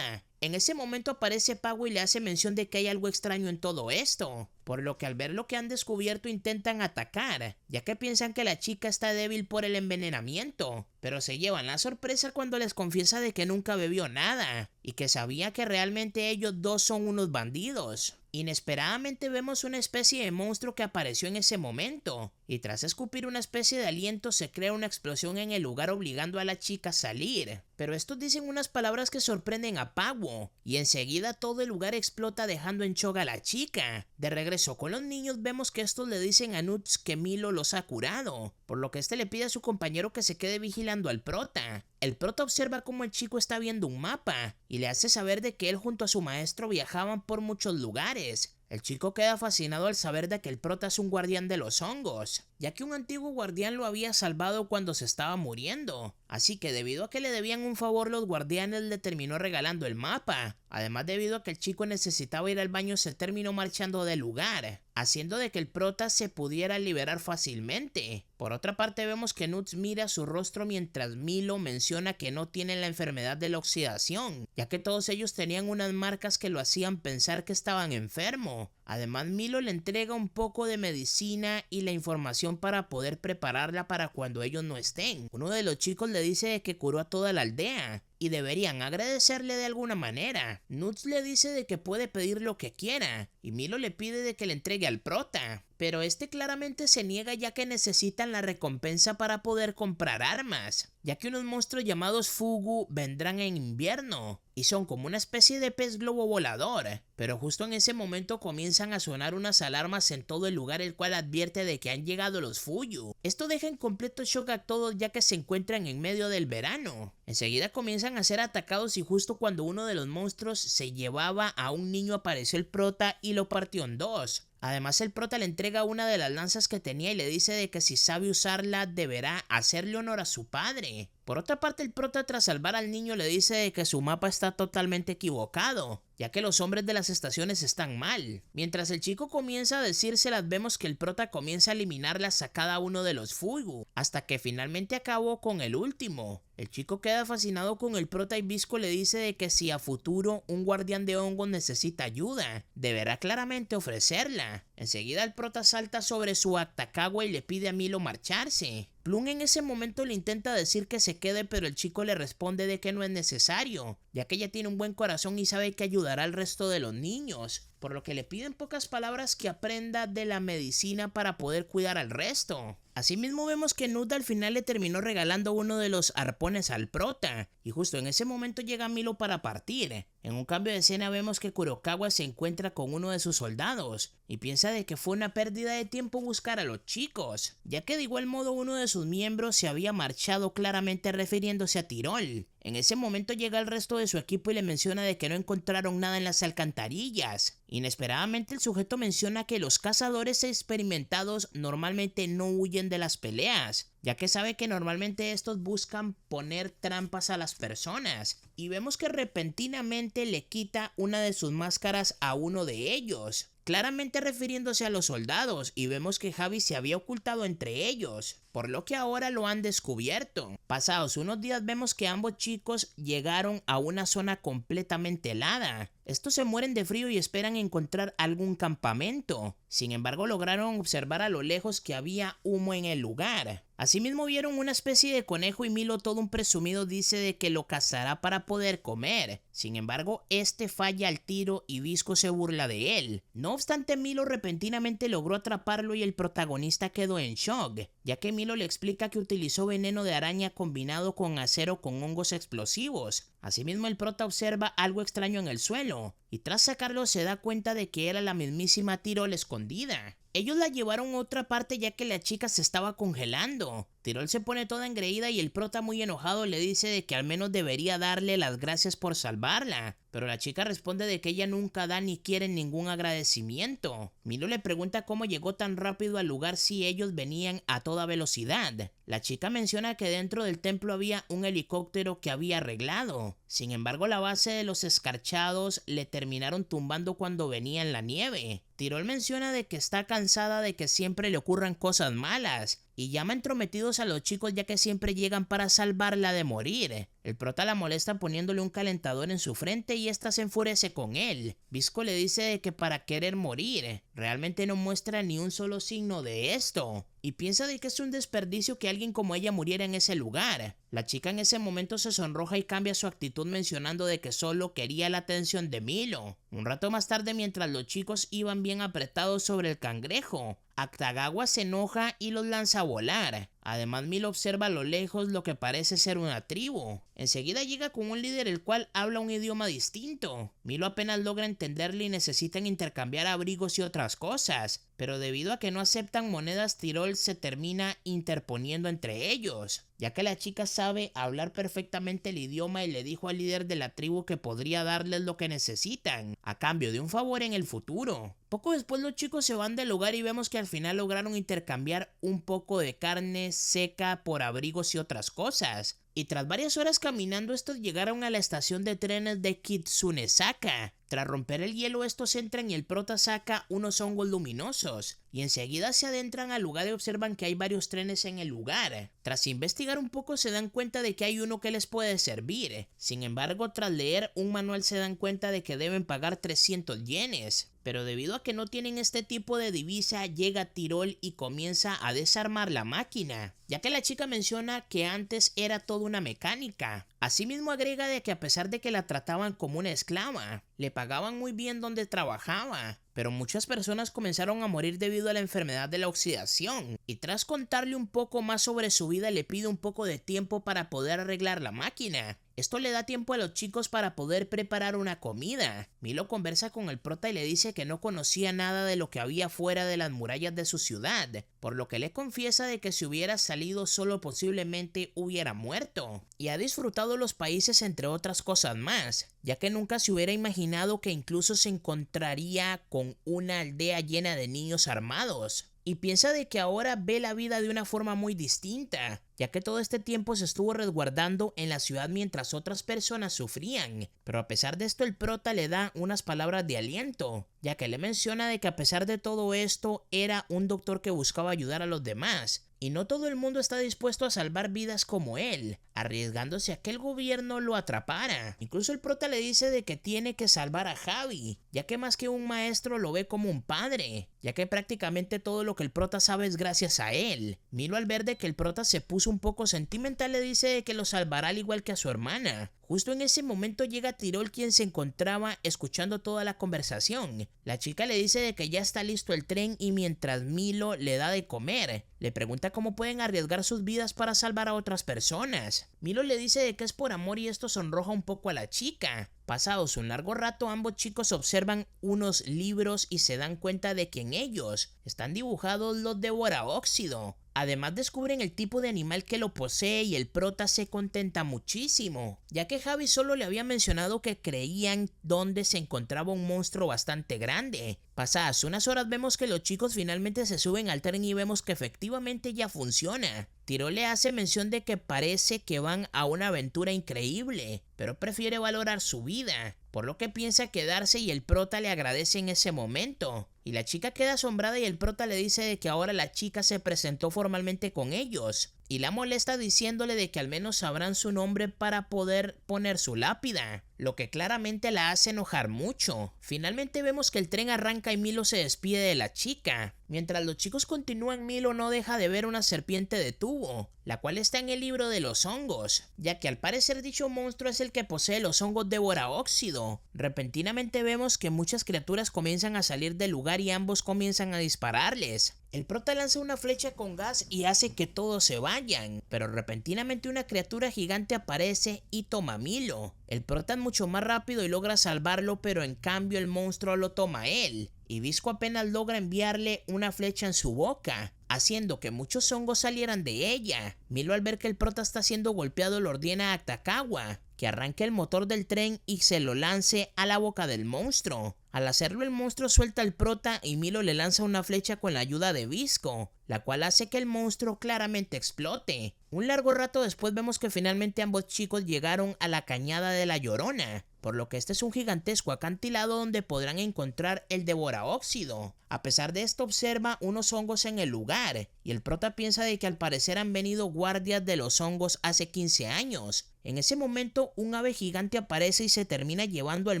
En ese momento aparece Pago y le hace mención de que hay algo extraño en todo esto, por lo que al ver lo que han descubierto intentan atacar, ya que piensan que la chica está débil por el envenenamiento, pero se llevan la sorpresa cuando les confiesa de que nunca bebió nada y que sabía que realmente ellos dos son unos bandidos. Inesperadamente vemos una especie de monstruo que apareció en ese momento, y tras escupir una especie de aliento se crea una explosión en el lugar obligando a la chica a salir. Pero estos dicen unas palabras que sorprenden a Pago, y enseguida todo el lugar explota dejando en shock a la chica. De regreso con los niños vemos que estos le dicen a Nuts que Milo los ha curado, por lo que este le pide a su compañero que se quede vigilando al prota. El prota observa cómo el chico está viendo un mapa y le hace saber de que él junto a su maestro viajaban por muchos lugares. El chico queda fascinado al saber de que el prota es un guardián de los hongos, ya que un antiguo guardián lo había salvado cuando se estaba muriendo. Así que debido a que le debían un favor, los guardianes le terminó regalando el mapa. Además, debido a que el chico necesitaba ir al baño, se terminó marchando del lugar, haciendo de que el prota se pudiera liberar fácilmente. Por otra parte, vemos que Nuts mira su rostro mientras Milo menciona que no tienen la enfermedad de la oxidación, ya que todos ellos tenían unas marcas que lo hacían pensar que estaban enfermos. Además, Milo le entrega un poco de medicina y la información para poder prepararla para cuando ellos no estén. Uno de los chicos le dice que curó a toda la aldea, y deberían agradecerle de alguna manera. Nuts le dice de que puede pedir lo que quiera y Milo le pide de que le entregue al prota, pero este claramente se niega ya que necesitan la recompensa para poder comprar armas, ya que unos monstruos llamados Fugu vendrán en invierno y son como una especie de pez globo volador, pero justo en ese momento comienzan a sonar unas alarmas en todo el lugar, el cual advierte de que han llegado los Fuyu. Esto deja en completo shock a todos ya que se encuentran en medio del verano. Enseguida comienzan a ser atacados y justo cuando uno de los monstruos se llevaba a un niño apareció el prota y lo partió en dos. Además el prota le entrega una de las lanzas que tenía y le dice de que si sabe usarla deberá hacerle honor a su padre. Por otra parte el prota tras salvar al niño le dice de que su mapa está totalmente equivocado, ya que los hombres de las estaciones están mal. Mientras el chico comienza a decírselas vemos que el prota comienza a eliminarlas a cada uno de los Fugu, hasta que finalmente acabó con el último. El chico queda fascinado con el prota y Visco le dice de que si a futuro un guardián de hongos necesita ayuda, deberá claramente ofrecerla. Enseguida el prota salta sobre su Actacagua y le pide a Milo marcharse. Plum en ese momento le intenta decir que se quede, pero el chico le responde de que no es necesario, ya que ella tiene un buen corazón y sabe que ayudará al resto de los niños, por lo que le pide en pocas palabras que aprenda de la medicina para poder cuidar al resto. Asimismo vemos que Nud al final le terminó regalando uno de los arpones al prota, y justo en ese momento llega Milo para partir. En un cambio de escena vemos que Kurokawa se encuentra con uno de sus soldados, y piensa de que fue una pérdida de tiempo buscar a los chicos, ya que de igual modo uno de sus miembros se había marchado, claramente refiriéndose a Tirol. En ese momento llega el resto de su equipo y le menciona de que no encontraron nada en las alcantarillas. Inesperadamente el sujeto menciona que los cazadores experimentados normalmente no huyen de las peleas, ya que sabe que normalmente estos buscan poner trampas a las personas, y vemos que repentinamente le quita una de sus máscaras a uno de ellos, claramente refiriéndose a los soldados, y vemos que Javi se había ocultado entre ellos, por lo que ahora lo han descubierto. Pasados unos días vemos que ambos chicos llegaron a una zona completamente helada. Estos se mueren de frío y esperan encontrar algún campamento. Sin embargo, lograron observar a lo lejos que había humo en el lugar. Asimismo vieron una especie de conejo y Milo, todo un presumido, dice de que lo cazará para poder comer. Sin embargo, este falla al tiro y Visco se burla de él. No obstante, Milo repentinamente logró atraparlo y el protagonista quedó en shock, ya que Milo le explica que utilizó veneno de araña combinado con acero con hongos explosivos. Asimismo el prota observa algo extraño en el suelo y tras sacarlo se da cuenta de que era la mismísima Tirol escondida. Ellos la llevaron a otra parte ya que la chica se estaba congelando. Tirol se pone toda engreída y el prota, muy enojado, le dice de que al menos debería darle las gracias por salvarla, pero la chica responde de que ella nunca da ni quiere ningún agradecimiento. Milo le pregunta cómo llegó tan rápido al lugar si ellos venían a toda velocidad. La chica menciona que dentro del templo había un helicóptero que había arreglado. Sin embargo, la base de los escarchados le terminaron tumbando cuando venía en la nieve. Tirol menciona de que está cansada de que siempre le ocurran cosas malas y llama entrometidos a los chicos ya que siempre llegan para salvarla de morir. El prota la molesta poniéndole un calentador en su frente y esta se enfurece con él. Visco le dice de que para querer morir, realmente no muestra ni un solo signo de esto, y piensa de que es un desperdicio que alguien como ella muriera en ese lugar. La chica en ese momento se sonroja y cambia su actitud mencionando de que solo quería la atención de Milo. Un rato más tarde, mientras los chicos iban bien apretados sobre el cangrejo, Actagawa se enoja y los lanza a volar. Además, Milo observa a lo lejos lo que parece ser una tribu. Enseguida llega con un líder el cual habla un idioma distinto. Milo apenas logra entenderle y necesitan intercambiar abrigos y otras cosas, pero debido a que no aceptan monedas, Tirol se termina interponiendo entre ellos, ya que la chica sabe hablar perfectamente el idioma y le dijo al líder de la tribu que podría darles lo que necesitan, a cambio de un favor en el futuro. Poco después los chicos se van del lugar y vemos que al final lograron intercambiar un poco de carne seca por abrigos y otras cosas. Y tras varias horas caminando, estos llegaron a la estación de trenes de Kitsunesaka. Tras romper el hielo, estos entran y el prota saca unos hongos luminosos y enseguida se adentran al lugar y observan que hay varios trenes en el lugar. Tras investigar un poco se dan cuenta de que hay uno que les puede servir. Sin embargo, tras leer un manual se dan cuenta de que deben pagar 300 yenes. Pero debido a que no tienen este tipo de divisa, llega Tirol y comienza a desarmar la máquina, ya que la chica menciona que antes era toda una mecánica. Asimismo agrega de que a pesar de que la trataban como una esclava, le pagaban muy bien donde trabajaba, pero muchas personas comenzaron a morir debido a la enfermedad de la oxidación, y tras contarle un poco más sobre su vida le pide un poco de tiempo para poder arreglar la máquina. Esto le da tiempo a los chicos para poder preparar una comida. Milo conversa con el prota y le dice que no conocía nada de lo que había fuera de las murallas de su ciudad, por lo que le confiesa de que si hubiera salido solo posiblemente hubiera muerto, y ha disfrutado los países entre otras cosas más, ya que nunca se hubiera imaginado que incluso se encontraría con una aldea llena de niños armados. Y piensa de que ahora ve la vida de una forma muy distinta, ya que todo este tiempo se estuvo resguardando en la ciudad mientras otras personas sufrían. Pero a pesar de esto el prota le da unas palabras de aliento, ya que le menciona de que a pesar de todo esto era un doctor que buscaba ayudar a los demás. Y no todo el mundo está dispuesto a salvar vidas como él, arriesgándose a que el gobierno lo atrapara. Incluso el prota le dice de que tiene que salvar a Javi, ya que más que un maestro lo ve como un padre, ya que prácticamente todo lo que el prota sabe es gracias a él. Milo, al ver de que el prota se puso un poco sentimental, le dice de que lo salvará al igual que a su hermana. Justo en ese momento llega Tirol, quien se encontraba escuchando toda la conversación. La chica le dice de que ya está listo el tren y mientras Milo le da de comer, le pregunta cómo pueden arriesgar sus vidas para salvar a otras personas. Milo le dice de que es por amor y esto sonroja un poco a la chica. Pasados un largo rato, ambos chicos observan unos libros y se dan cuenta de que en ellos están dibujados los devoraóxido. Además descubren el tipo de animal que lo posee y el prota se contenta muchísimo, ya que Javi solo le había mencionado que creían donde se encontraba un monstruo bastante grande. Pasadas unas horas vemos que los chicos finalmente se suben al tren y vemos que efectivamente ya funciona. Tirol le hace mención de que parece que van a una aventura increíble, pero prefiere valorar su vida, por lo que piensa quedarse y el prota le agradece en ese momento. Y la chica queda asombrada y el prota le dice de que ahora la chica se presentó formalmente con ellos y la molesta diciéndole de que al menos sabrán su nombre para poder poner su lápida, lo que claramente la hace enojar mucho. Finalmente vemos que el tren arranca y Milo se despide de la chica. Mientras los chicos continúan, Milo no deja de ver una serpiente de tubo, la cual está en el libro de los hongos, ya que al parecer dicho monstruo es el que posee los hongos devoraóxido. Repentinamente vemos que muchas criaturas comienzan a salir del lugar y ambos comienzan a dispararles. El prota lanza una flecha con gas y hace que todos se vayan, pero repentinamente una criatura gigante aparece y toma a Milo. El prota es mucho más rápido y logra salvarlo, pero en cambio el monstruo lo toma a él, y Visco apenas logra enviarle una flecha en su boca, haciendo que muchos hongos salieran de ella. Milo, al ver que el prota está siendo golpeado, le ordena a Takawa que arranque el motor del tren y se lo lance a la boca del monstruo. Al hacerlo, el monstruo suelta al prota y Milo le lanza una flecha con la ayuda de Visco, la cual hace que el monstruo claramente explote. Un largo rato después vemos que finalmente ambos chicos llegaron a la cañada de la Llorona, por lo que este es un gigantesco acantilado donde podrán encontrar el devoraóxido. A pesar de esto, observa unos hongos en el lugar y el prota piensa de que al parecer han venido guardias de los hongos hace 15 años. En ese momento un ave gigante aparece y se termina llevando al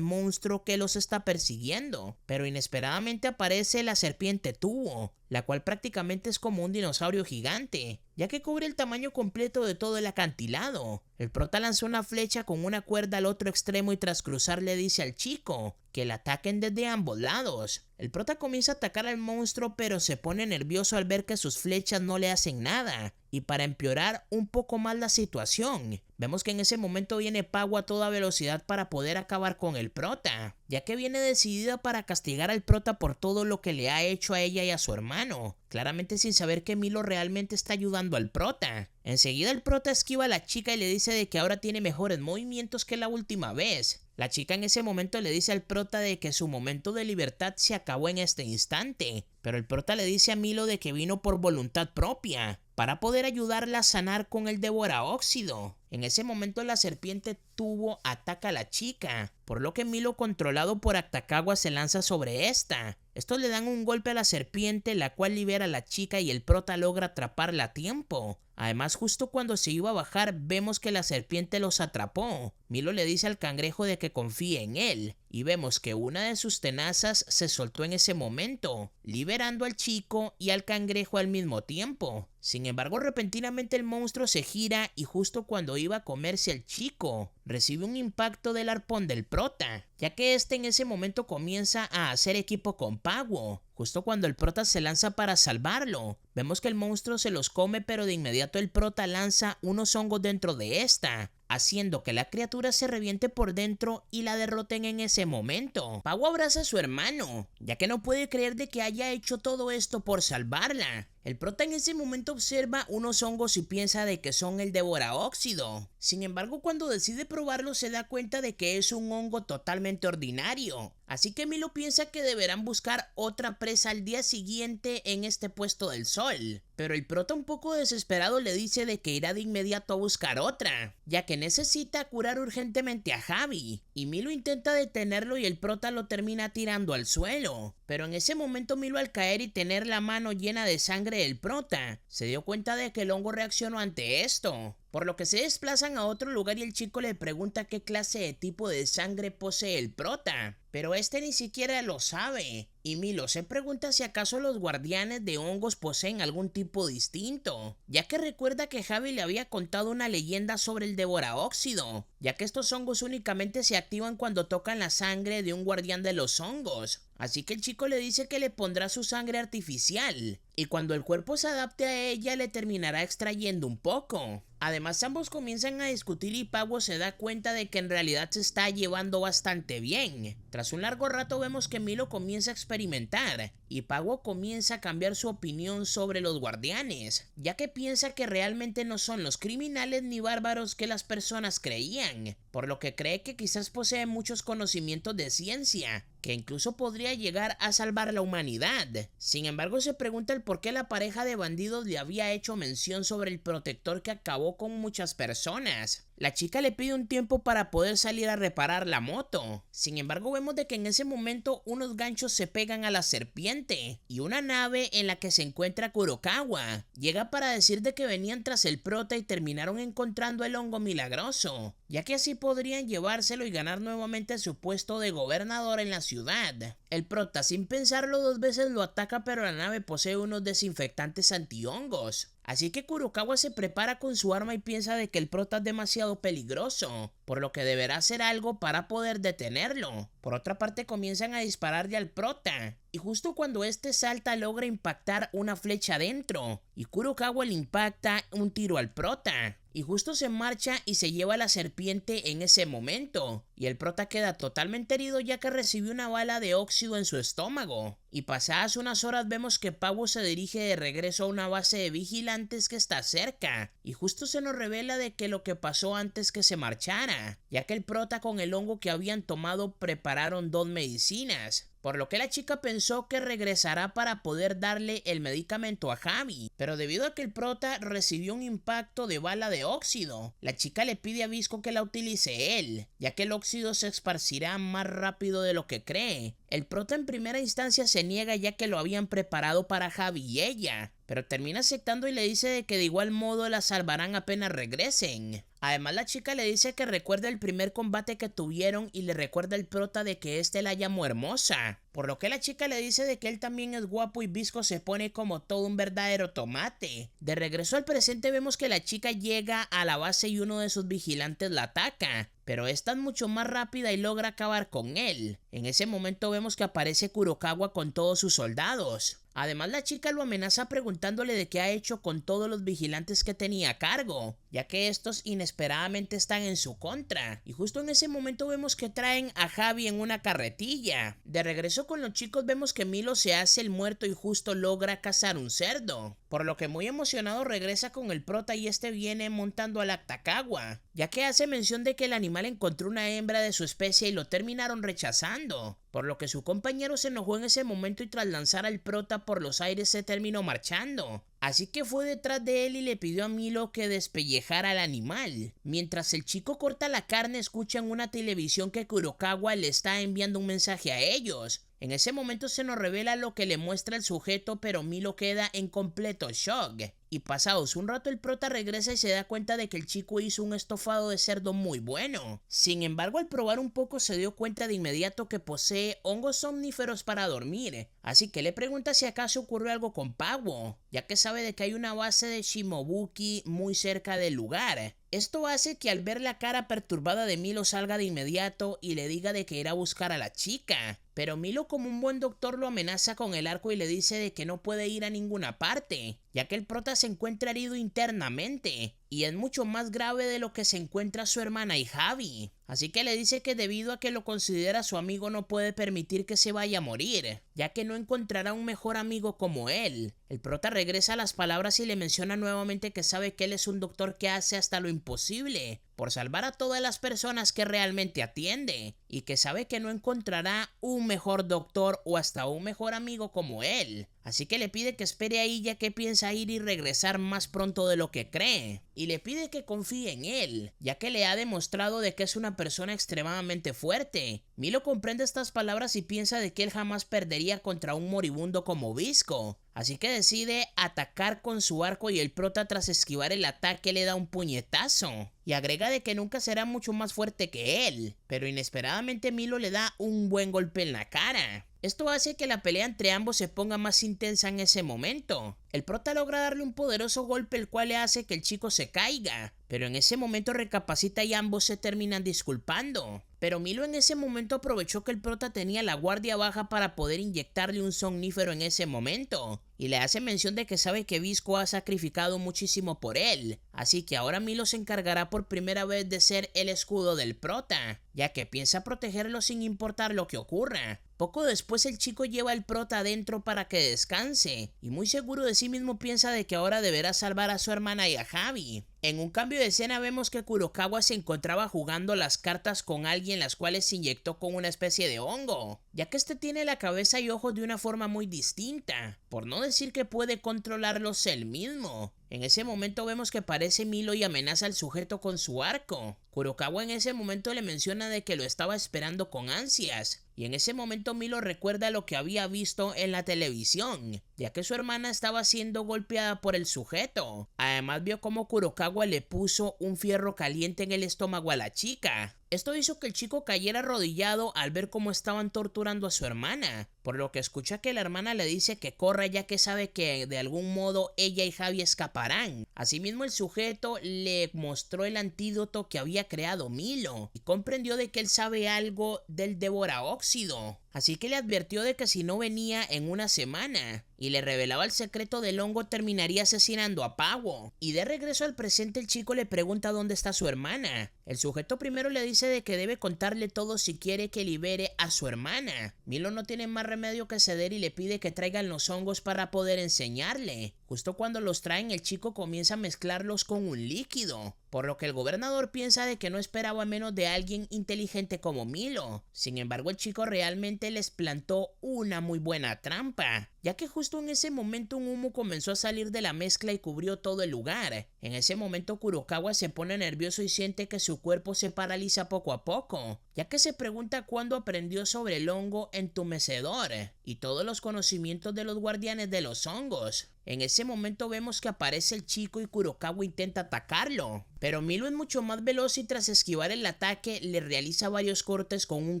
monstruo que los está persiguiendo, pero inesperadamente aparece la serpiente tubo, la cual prácticamente es como un dinosaurio gigante, ya que cubre el tamaño completo de todo el acantilado. El prota lanza una flecha con una cuerda al otro extremo y tras cruzar le dice al chico que la ataquen desde ambos lados. El prota comienza a atacar al monstruo, pero se pone nervioso al ver que sus flechas no le hacen nada. Y para empeorar un poco más la situación, vemos que en ese momento viene Pago a toda velocidad para poder acabar con el prota, ya que viene decidida para castigar al prota por todo lo que le ha hecho a ella y a su hermano, claramente sin saber que Milo realmente está ayudando al prota. Enseguida el prota esquiva a la chica y le dice de que ahora tiene mejores movimientos que la última vez. La chica en ese momento le dice al prota de que su momento de libertad se acabó en este instante, pero el prota le dice a Milo de que vino por voluntad propia, para poder ayudarla a sanar con el devoraóxido. En ese momento la serpiente tubo ataca a la chica, por lo que Milo, controlado por Actacagua, se lanza sobre esta. Estos le dan un golpe a la serpiente, la cual libera a la chica y el prota logra atraparla a tiempo. Además, justo cuando se iba a bajar, vemos que la serpiente los atrapó. Milo le dice al cangrejo de que confíe en él, y vemos que una de sus tenazas se soltó en ese momento, liberando al chico y al cangrejo al mismo tiempo. Sin embargo, repentinamente el monstruo se gira y justo cuando iba a comerse al chico, recibe un impacto del arpón del prota, ya que este en ese momento comienza a hacer equipo con Pago. Justo cuando el prota se lanza para salvarlo, vemos que el monstruo se los come, pero de inmediato el prota lanza unos hongos dentro de esta, haciendo que la criatura se reviente por dentro y la derroten en ese momento. Pago abraza a su hermano, ya que no puede creer de que haya hecho todo esto por salvarla. El prota en ese momento observa unos hongos y piensa de que son el devoraóxido. Sin embargo, cuando decide probarlo se da cuenta de que es un hongo totalmente ordinario. Así que Milo piensa que deberán buscar otra presa al día siguiente en este puesto del sol. Pero el prota, un poco desesperado, le dice de que irá de inmediato a buscar otra, ya que necesita curar urgentemente a Javi. Y Milo intenta detenerlo y el prota lo termina tirando al suelo. Pero en ese momento Milo, al caer y tener la mano llena de sangre del prota, se dio cuenta de que el hongo reaccionó ante esto, por lo que se desplazan a otro lugar y el chico le pregunta qué clase de tipo de sangre posee el prota, pero este ni siquiera lo sabe. Y Milo se pregunta si acaso los guardianes de hongos poseen algún tipo distinto, ya que recuerda que Javi le había contado una leyenda sobre el devoraóxido, ya que estos hongos únicamente se activan cuando tocan la sangre de un guardián de los hongos. Así que el chico le dice que le pondrá su sangre artificial, y cuando el cuerpo se adapte a ella le terminará extrayendo un poco. Además, ambos comienzan a discutir y Pago se da cuenta de que en realidad se está llevando bastante bien. Tras un largo rato vemos que Milo comienza a experimentar y Pago comienza a cambiar su opinión sobre los guardianes, ya que piensa que realmente no son los criminales ni bárbaros que las personas creían, por lo que cree que quizás poseen muchos conocimientos de ciencia, que incluso podría llegar a salvar la humanidad. Sin embargo, se pregunta el por qué la pareja de bandidos le había hecho mención sobre el protector que acabó con muchas personas. La chica le pide un tiempo para poder salir a reparar la moto. Sin embargo, vemos de que en ese momento unos ganchos se pegan a la serpiente y una nave en la que se encuentra Kurokawa llega para decir de que venían tras el prota y terminaron encontrando el hongo milagroso, ya que así podrían llevárselo y ganar nuevamente su puesto de gobernador en la ciudad. El prota, sin pensarlo dos veces, lo ataca, pero la nave posee unos desinfectantes antihongos. Así que Kurokawa se prepara con su arma y piensa de que el prota es demasiado peligroso, por lo que deberá hacer algo para poder detenerlo. Por otra parte, comienzan a dispararle al prota, y justo cuando este salta logra impactar una flecha adentro, y Kurokawa le impacta un tiro al prota, y justo se marcha y se lleva a la serpiente en ese momento, y el prota queda totalmente herido ya que recibió una bala de óxido en su estómago. Y pasadas unas horas vemos que Pago se dirige de regreso a una base de vigilantes que está cerca, y justo se nos revela de que lo que pasó antes que se marchara, ya que el prota con el hongo que habían tomado prepararon 2 medicinas, por lo que la chica pensó que regresará para poder darle el medicamento a Javi, pero debido a que el prota recibió un impacto de bala de óxido, la chica le pide a Visco que la utilice él, ya que el óxido se esparcirá más rápido de lo que cree. El prota en primera instancia se niega ya que lo habían preparado para Javi y ella, pero termina aceptando y le dice de que de igual modo la salvarán apenas regresen. Además, la chica le dice que recuerda el primer combate que tuvieron y le recuerda al prota de que este la llamó hermosa, por lo que la chica le dice de que él también es guapo y Visco se pone como todo un verdadero tomate. De regreso al presente vemos que la chica llega a la base y uno de sus vigilantes la ataca, pero esta es mucho más rápida y logra acabar con él. En ese momento vemos que aparece Kurokawa con todos sus soldados. Además, la chica lo amenaza preguntándole de qué ha hecho con todos los vigilantes que tenía a cargo, ya que estos inesperadamente están en su contra. Y justo en ese momento vemos que traen a Javi en una carretilla. De regreso con los chicos vemos que Milo se hace el muerto y justo logra cazar un cerdo, por lo que muy emocionado regresa con el prota y este viene montando al Actacagua, ya que hace mención de que el animal encontró una hembra de su especie y lo terminaron rechazando, por lo que su compañero se enojó en ese momento y tras lanzar al prota por los aires se terminó marchando. así que fue detrás de él y le pidió a Milo que despellejara al animal. Mientras el chico corta la carne, escucha en una televisión que Kurokawa le está enviando un mensaje a ellos. En ese momento se nos revela lo que le muestra el sujeto, pero Milo queda en completo shock. Y pasados un rato el prota regresa y se da cuenta de que el chico hizo un estofado de cerdo muy bueno. Sin embargo, al probar un poco se dio cuenta de inmediato que posee hongos somníferos para dormir. Así que le pregunta si acaso ocurrió algo con Pawo, ya que sabe de que hay una base de Shimobuki muy cerca del lugar. Esto hace que al ver la cara perturbada de Milo salga de inmediato y le diga de que irá a buscar a la chica. Pero Milo, como un buen doctor, lo amenaza con el arco y le dice de que no puede ir a ninguna parte, ya que el prota se encuentra herido internamente y es mucho más grave de lo que se encuentra su hermana y Javi. Así que le dice que debido a que lo considera su amigo no puede permitir que se vaya a morir, ya que no encontrará un mejor amigo como él. El prota regresa a las palabras y le menciona nuevamente que sabe que él es un doctor que hace hasta lo imposible por salvar a todas las personas que realmente atiende, y que sabe que no encontrará un mejor doctor o hasta un mejor amigo como él. Así que le pide que espere ahí, ya que piensa ir y regresar más pronto de lo que cree, y le pide que confíe en él, ya que le ha demostrado de que es una persona extremadamente fuerte. Milo comprende estas palabras y piensa de que él jamás perdería contra un moribundo como Visco, así que decide atacar con su arco y el prota, tras esquivar el ataque, le da un puñetazo y agrega de que nunca será mucho más fuerte que él, pero inesperadamente Milo le da un buen golpe en la cara. Esto hace que la pelea entre ambos se ponga más intensa en ese momento. El prota logra darle un poderoso golpe, el cual le hace que el chico se caiga, pero en ese momento recapacita y ambos se terminan disculpando. Pero Milo en ese momento aprovechó que el prota tenía la guardia baja para poder inyectarle un somnífero en ese momento, y le hace mención de que sabe que Visco ha sacrificado muchísimo por él, así que ahora Milo se encargará por primera vez de ser el escudo del prota, ya que piensa protegerlo sin importar lo que ocurra. Poco después el chico lleva al prota adentro para que descanse, y muy seguro de sí mismo piensa de que ahora deberá salvar a su hermana y a Javi. En un cambio de escena vemos que Kurokawa se encontraba jugando las cartas con alguien, las cuales se inyectó con una especie de hongo, ya que este tiene la cabeza y ojos de una forma muy distinta, por no decir que puede controlarlos él mismo. En ese momento vemos que aparece Milo y amenaza al sujeto con su arco. Kurokawa en ese momento le menciona de que lo estaba esperando con ansias, y en ese momento Milo recuerda lo que había visto en la televisión, ya que su hermana estaba siendo golpeada por el sujeto. Además vio cómo Kurokawa le puso un fierro caliente en el estómago a la chica. Esto hizo que el chico cayera arrodillado al ver cómo estaban torturando a su hermana, por lo que escucha que la hermana le dice que corra, ya que sabe que de algún modo ella y Javi escaparán. Asimismo el sujeto le mostró el antídoto que había creado Milo y comprendió de que él sabe algo del devoraóxido, así que le advirtió de que si no venía en una semana y le revelaba el secreto del hongo, terminaría asesinando a Pawo. Y de regreso al presente el chico le pregunta dónde está su hermana. El sujeto primero le dice de que debe contarle todo si quiere que libere a su hermana. Milo no tiene más remedio que ceder y le pide que traigan los hongos para poder enseñarle. Justo cuando los traen, el chico comienza a mezclarlos con un líquido, por lo que el gobernador piensa de que no esperaba menos de alguien inteligente como Milo. Sin embargo, el chico realmente les plantó una muy buena trampa, ya que justo en ese momento un humo comenzó a salir de la mezcla y cubrió todo el lugar. En ese momento Kurokawa se pone nervioso y siente que su cuerpo se paraliza poco a poco, ya que se pregunta cuándo aprendió sobre el hongo entumecedor y todos los conocimientos de los guardianes de los hongos. En ese momento vemos que aparece el chico y Kurokawa intenta atacarlo, pero Milo es mucho más veloz y tras esquivar el ataque le realiza varios cortes con un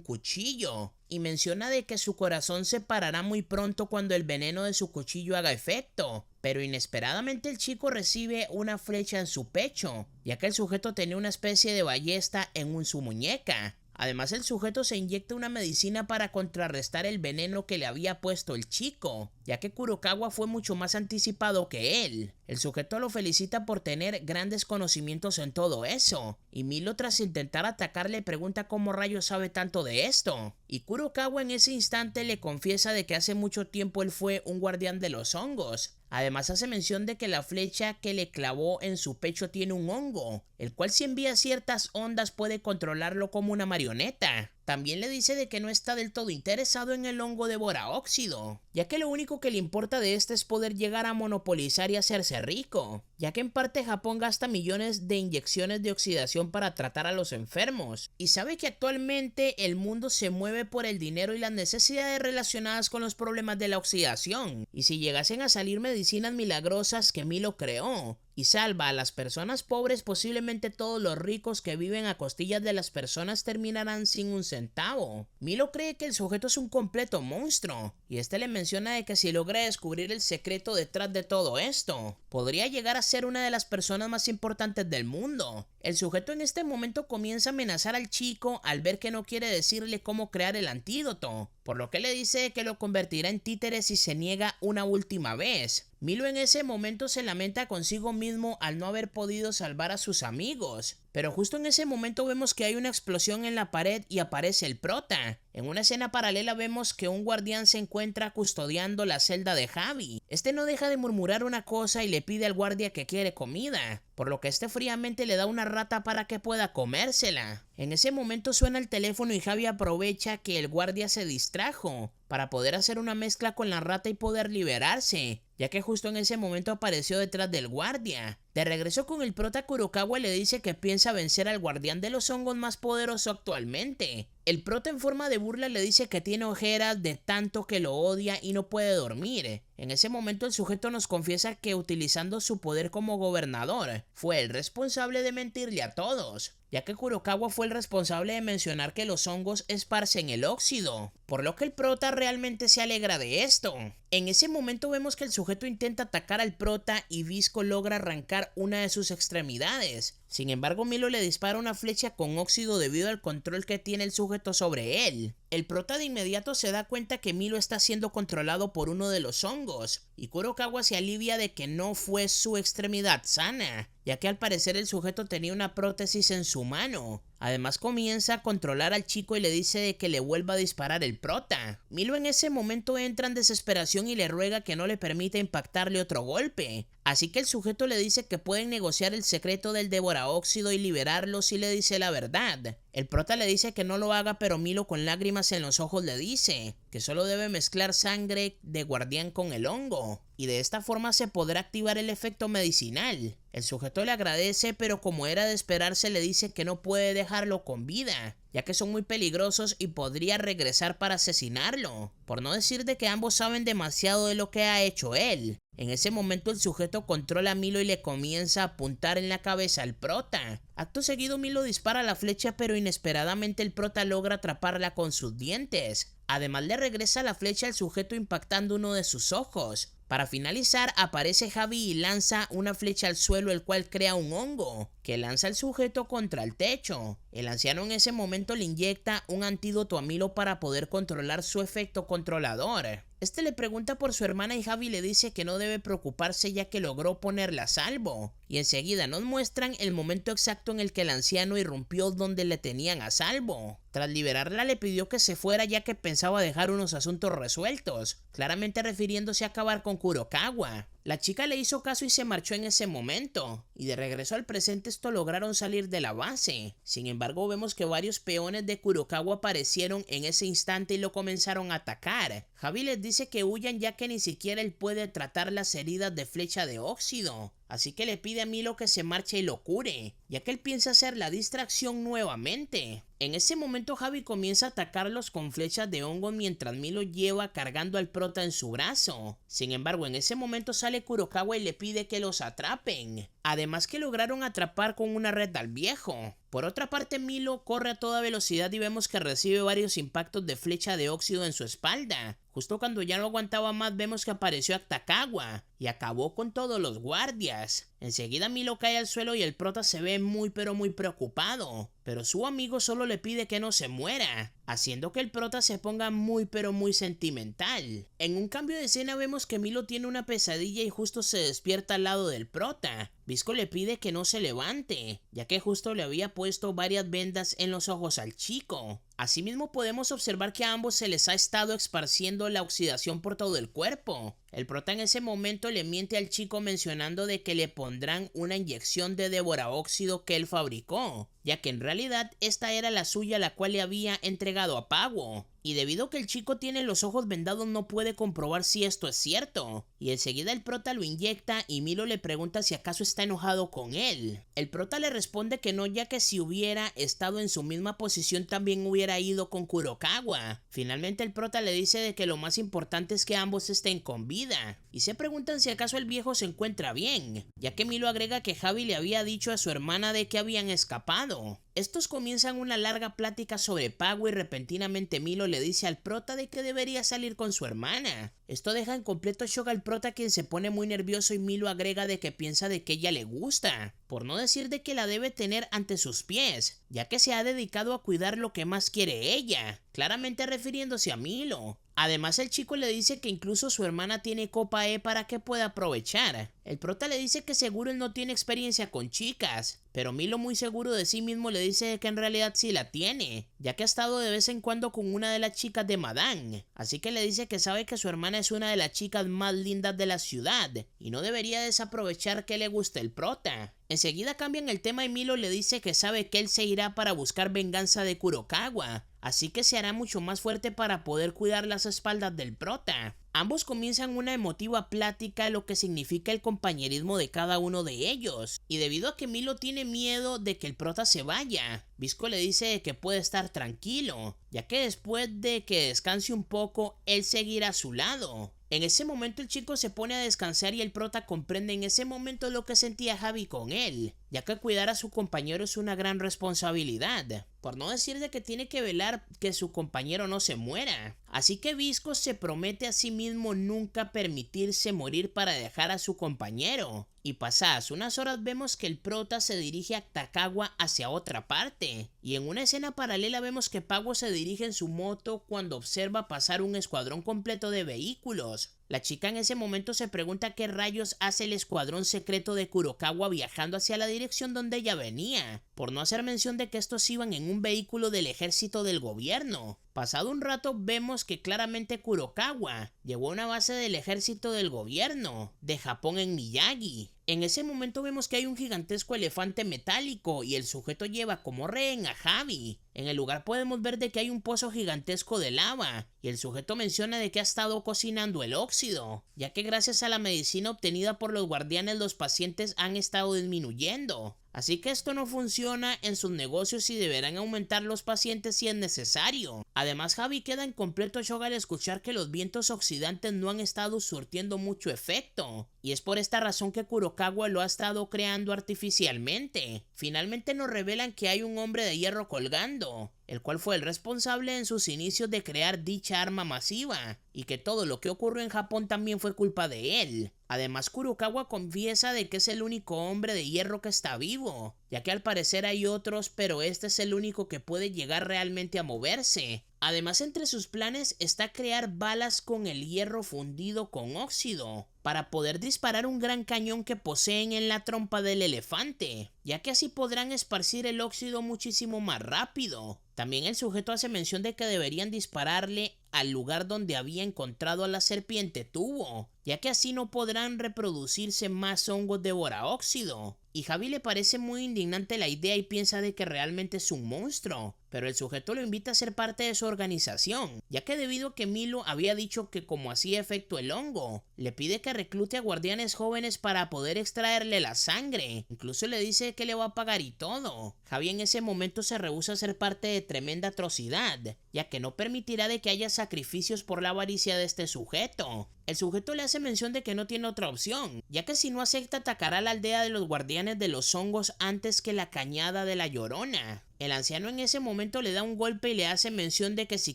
cuchillo, y menciona de que su corazón se parará muy pronto cuando el veneno de su cuchillo haga efecto. Pero inesperadamente el chico recibe una flecha en su pecho, ya que el sujeto tenía una especie de ballesta en su muñeca. Además el sujeto se inyecta una medicina para contrarrestar el veneno que le había puesto el chico, ya que Kurokawa fue mucho más anticipado que él. El sujeto lo felicita por tener grandes conocimientos en todo eso, y Milo tras intentar atacar le pregunta cómo rayos sabe tanto de esto, y Kurokawa en ese instante le confiesa de que hace mucho tiempo él fue un guardián de los hongos. Además hace mención de que la flecha que le clavó en su pecho tiene un hongo, el cual si envía ciertas ondas puede controlarlo como una marioneta. también le dice de que no está del todo interesado en el hongo devora óxido, ya que lo único que le importa de este es poder llegar a monopolizar y hacerse rico, ya que en parte Japón gasta millones de inyecciones de oxidación para tratar a los enfermos, y sabe que actualmente el mundo se mueve por el dinero y las necesidades relacionadas con los problemas de la oxidación, y si llegasen a salir medicinas milagrosas que Milo creó y salva a las personas pobres, posiblemente todos los ricos que viven a costillas de las personas terminarán sin un centavo. Milo cree que el sujeto es un completo monstruo, y este le menciona de que si logra descubrir el secreto detrás de todo esto, podría llegar a ser una de las personas más importantes del mundo. El sujeto en este momento comienza a amenazar al chico al ver que no quiere decirle cómo crear el antídoto, por lo que le dice que lo convertirá en títere si se niega una última vez. Milo en ese momento se lamenta consigo mismo al no haber podido salvar a sus amigos, pero justo en ese momento vemos que hay una explosión en la pared y aparece el prota. En una escena paralela vemos que un guardián se encuentra custodiando la celda de Javi. Este no deja de murmurar una cosa y le pide al guardia que quiere comida, por lo que este fríamente le da una rata para que pueda comérsela. En ese momento suena el teléfono y Javi aprovecha que el guardia se distrajo para poder hacer una mezcla con la rata y poder liberarse, ya que justo en ese momento apareció detrás del guardia. De regreso con el prota, Kurokawa le dice que piensa vencer al guardián de los hongos más poderoso actualmente. El prota en forma de burla le dice que tiene ojeras de tanto que lo odia y no puede dormir. En ese momento el sujeto nos confiesa que utilizando su poder como gobernador, fue el responsable de mentirle a todos, ya que Kurokawa fue el responsable de mencionar que los hongos esparcen el óxido, por lo que el prota realmente se alegra de esto. En ese momento vemos que el sujeto intenta atacar al prota y Visco logra arrancar una de sus extremidades. Sin embargo, Milo le dispara una flecha con óxido debido al control que tiene el sujeto sobre él. El prota de inmediato se da cuenta que Milo está siendo controlado por uno de los hongos, y Kurokawa se alivia de que no fue su extremidad sana, ya que al parecer el sujeto tenía una prótesis en su mano. Además comienza a controlar al chico y le dice de que le vuelva a disparar el prota. Milo en ese momento entra en desesperación y le ruega que no le permita impactarle otro golpe. Así que el sujeto le dice que pueden negociar el secreto del devoraóxido y liberarlo si le dice la verdad. El prota le dice que no lo haga, pero Milo con lágrimas en los ojos le dice que solo debe mezclar sangre de guardián con el hongo, y de esta forma se podrá activar el efecto medicinal. El sujeto le agradece, pero como era de esperarse le dice que no puede dejarlo con vida, ya que son muy peligrosos y podría regresar para asesinarlo, por no decir de que ambos saben demasiado de lo que ha hecho él. En ese momento el sujeto controla a Milo y le comienza a apuntar en la cabeza al prota. Acto seguido Milo dispara la flecha, pero inesperadamente el prota logra atraparla con sus dientes. Además le regresa la flecha al sujeto impactando uno de sus ojos. Para finalizar aparece Javi y lanza una flecha al suelo, el cual crea un hongo que lanza al sujeto contra el techo. El anciano en ese momento le inyecta un antídoto a Milo para poder controlar su efecto controlador. Este le pregunta por su hermana y Javi le dice que no debe preocuparse ya que logró ponerla a salvo. Y enseguida nos muestran el momento exacto en el que el anciano irrumpió donde le tenían a salvo. Tras liberarla le pidió que se fuera ya que pensaba dejar unos asuntos resueltos, claramente refiriéndose a acabar con Kurokawa. La chica le hizo caso y se marchó en ese momento, y de regreso al presente lograron salir de la base. Sin embargo vemos que varios peones de Kurokawa aparecieron en ese instante y lo comenzaron a atacar. Javi les dice que huyan ya que ni siquiera él puede tratar las heridas de flecha de óxido, así que le pide a Milo que se marche y lo cure, ya que él piensa hacer la distracción nuevamente. En ese momento Javi comienza a atacarlos con flechas de hongo mientras Milo lleva cargando al prota en su brazo. Sin embargo en ese momento sale Kurokawa y le pide que los atrapen. Además que lograron atrapar con una red al viejo. Por otra parte Milo corre a toda velocidad y vemos que recibe varios impactos de flecha de óxido en su espalda. Justo cuando ya no aguantaba más vemos que apareció Akutagawa y acabó con todos los guardias. Enseguida Milo cae al suelo y el prota se ve muy preocupado, pero su amigo solo le pide que no se muera, haciendo que el prota se ponga muy sentimental. En un cambio de escena vemos que Milo tiene una pesadilla y justo se despierta al lado del prota. Visco le pide que no se levante, ya que justo le había puesto varias vendas en los ojos al chico. Asimismo podemos observar que a ambos se les ha estado esparciendo la oxidación por todo el cuerpo. El prota en ese momento le miente al chico mencionando de que le pondrán una inyección de devoraóxido que él fabricó, ya que en realidad esta era la suya la cual le había entregado a Pago. Y debido a que el chico tiene los ojos vendados no puede comprobar si esto es cierto. Y enseguida el prota lo inyecta y Milo le pregunta si acaso está enojado con él. El prota le responde que no, ya que si hubiera estado en su misma posición también hubiera ido con Kurokawa. Finalmente el prota le dice de que lo más importante es que ambos estén con vida. Y se preguntan si acaso el viejo se encuentra bien, ya que Milo agrega que Javi le había dicho a su hermana de que habían escapado. Estos comienzan una larga plática sobre Pago y repentinamente Milo le dice al prota de que debería salir con su hermana. Esto deja en completo shock al prota, quien se pone muy nervioso, y Milo agrega de que piensa de que ella le gusta, por no decir de que la debe tener ante sus pies, ya que se ha dedicado a cuidar lo que más quiere ella, claramente refiriéndose a Milo. Además el chico le dice que incluso su hermana tiene copa E para que pueda aprovechar. El prota le dice que seguro él no tiene experiencia con chicas, pero Milo, muy seguro de sí mismo, le dice que en realidad sí la tiene, ya que ha estado de vez en cuando con una de las chicas de Madame. Así que le dice que sabe que su hermana es una de las chicas más lindas de la ciudad y no debería desaprovechar que le guste el prota. Enseguida cambian el tema y Milo le dice que sabe que él se irá para buscar venganza de Kurokawa, así que se hará mucho más fuerte para poder cuidar las espaldas del prota. Ambos comienzan una emotiva plática, lo que significa el compañerismo de cada uno de ellos. Y debido a que Milo tiene miedo de que el prota se vaya, Visco le dice que puede estar tranquilo, ya que después de que descanse un poco, él seguirá a su lado. En ese momento el chico se pone a descansar y el prota comprende en ese momento lo que sentía Javi con él, ya que cuidar a su compañero es una gran responsabilidad, por no decir de que tiene que velar que su compañero no se muera. Así que Visco se promete a sí mismo nunca permitirse morir para dejar a su compañero. Y pasadas unas horas vemos que el prota se dirige a Takawa hacia otra parte, y en una escena paralela vemos que Pago se dirige en su moto cuando observa pasar un escuadrón completo de vehículos. La chica en ese momento se pregunta qué rayos hace el escuadrón secreto de Kurokawa viajando hacia la dirección donde ella venía, por no hacer mención de que estos iban en un vehículo del ejército del gobierno. Pasado un rato vemos que claramente Kurokawa llegó a una base del ejército del gobierno de Japón en Miyagi. En ese momento vemos que hay un gigantesco elefante metálico y el sujeto lleva como rehén a Javi. En el lugar podemos ver de que hay un pozo gigantesco de lava y el sujeto menciona de que ha estado cocinando el óxido, ya que gracias a la medicina obtenida por los guardianes los pacientes han estado disminuyendo. Así que esto no funciona en sus negocios y deberán aumentar los pacientes si es necesario. Además, Javi queda en completo shock al escuchar que los vientos oxidantes no han estado surtiendo mucho efecto, y es por esta razón que Kurokawa lo ha estado creando artificialmente. Finalmente nos revelan que hay un hombre de hierro colgando, el cual fue el responsable en sus inicios de crear dicha arma masiva, y que todo lo que ocurrió en Japón también fue culpa de él. Además, Kurokawa confiesa de que es el único hombre de hierro que está vivo, ya que al parecer hay otros, pero este es el único que puede llegar realmente a moverse. Además, entre sus planes está crear balas con el hierro fundido con óxido, para poder disparar un gran cañón que poseen en la trompa del elefante, ya que así podrán esparcir el óxido muchísimo más rápido. También el sujeto hace mención de que deberían dispararle al lugar donde había encontrado a la serpiente tubo, ya que así no podrán reproducirse más hongos devoraóxido. Y Javi le parece muy indignante la idea y piensa de que realmente es un monstruo, pero el sujeto lo invita a ser parte de su organización, ya que debido a que Milo había dicho que como hacía efecto el hongo, le pide que reclute a guardianes jóvenes para poder extraerle la sangre, incluso le dice que le va a pagar y todo. Javi en ese momento se rehúsa a ser parte de tremenda atrocidad, ya que no permitirá de que haya sacrificios por la avaricia de este sujeto. El sujeto le hace mención de que no tiene otra opción, ya que si no acepta atacará a la aldea de los guardianes de los hongos antes que la cañada de la Llorona. El anciano en ese momento le da un golpe y le hace mención de que si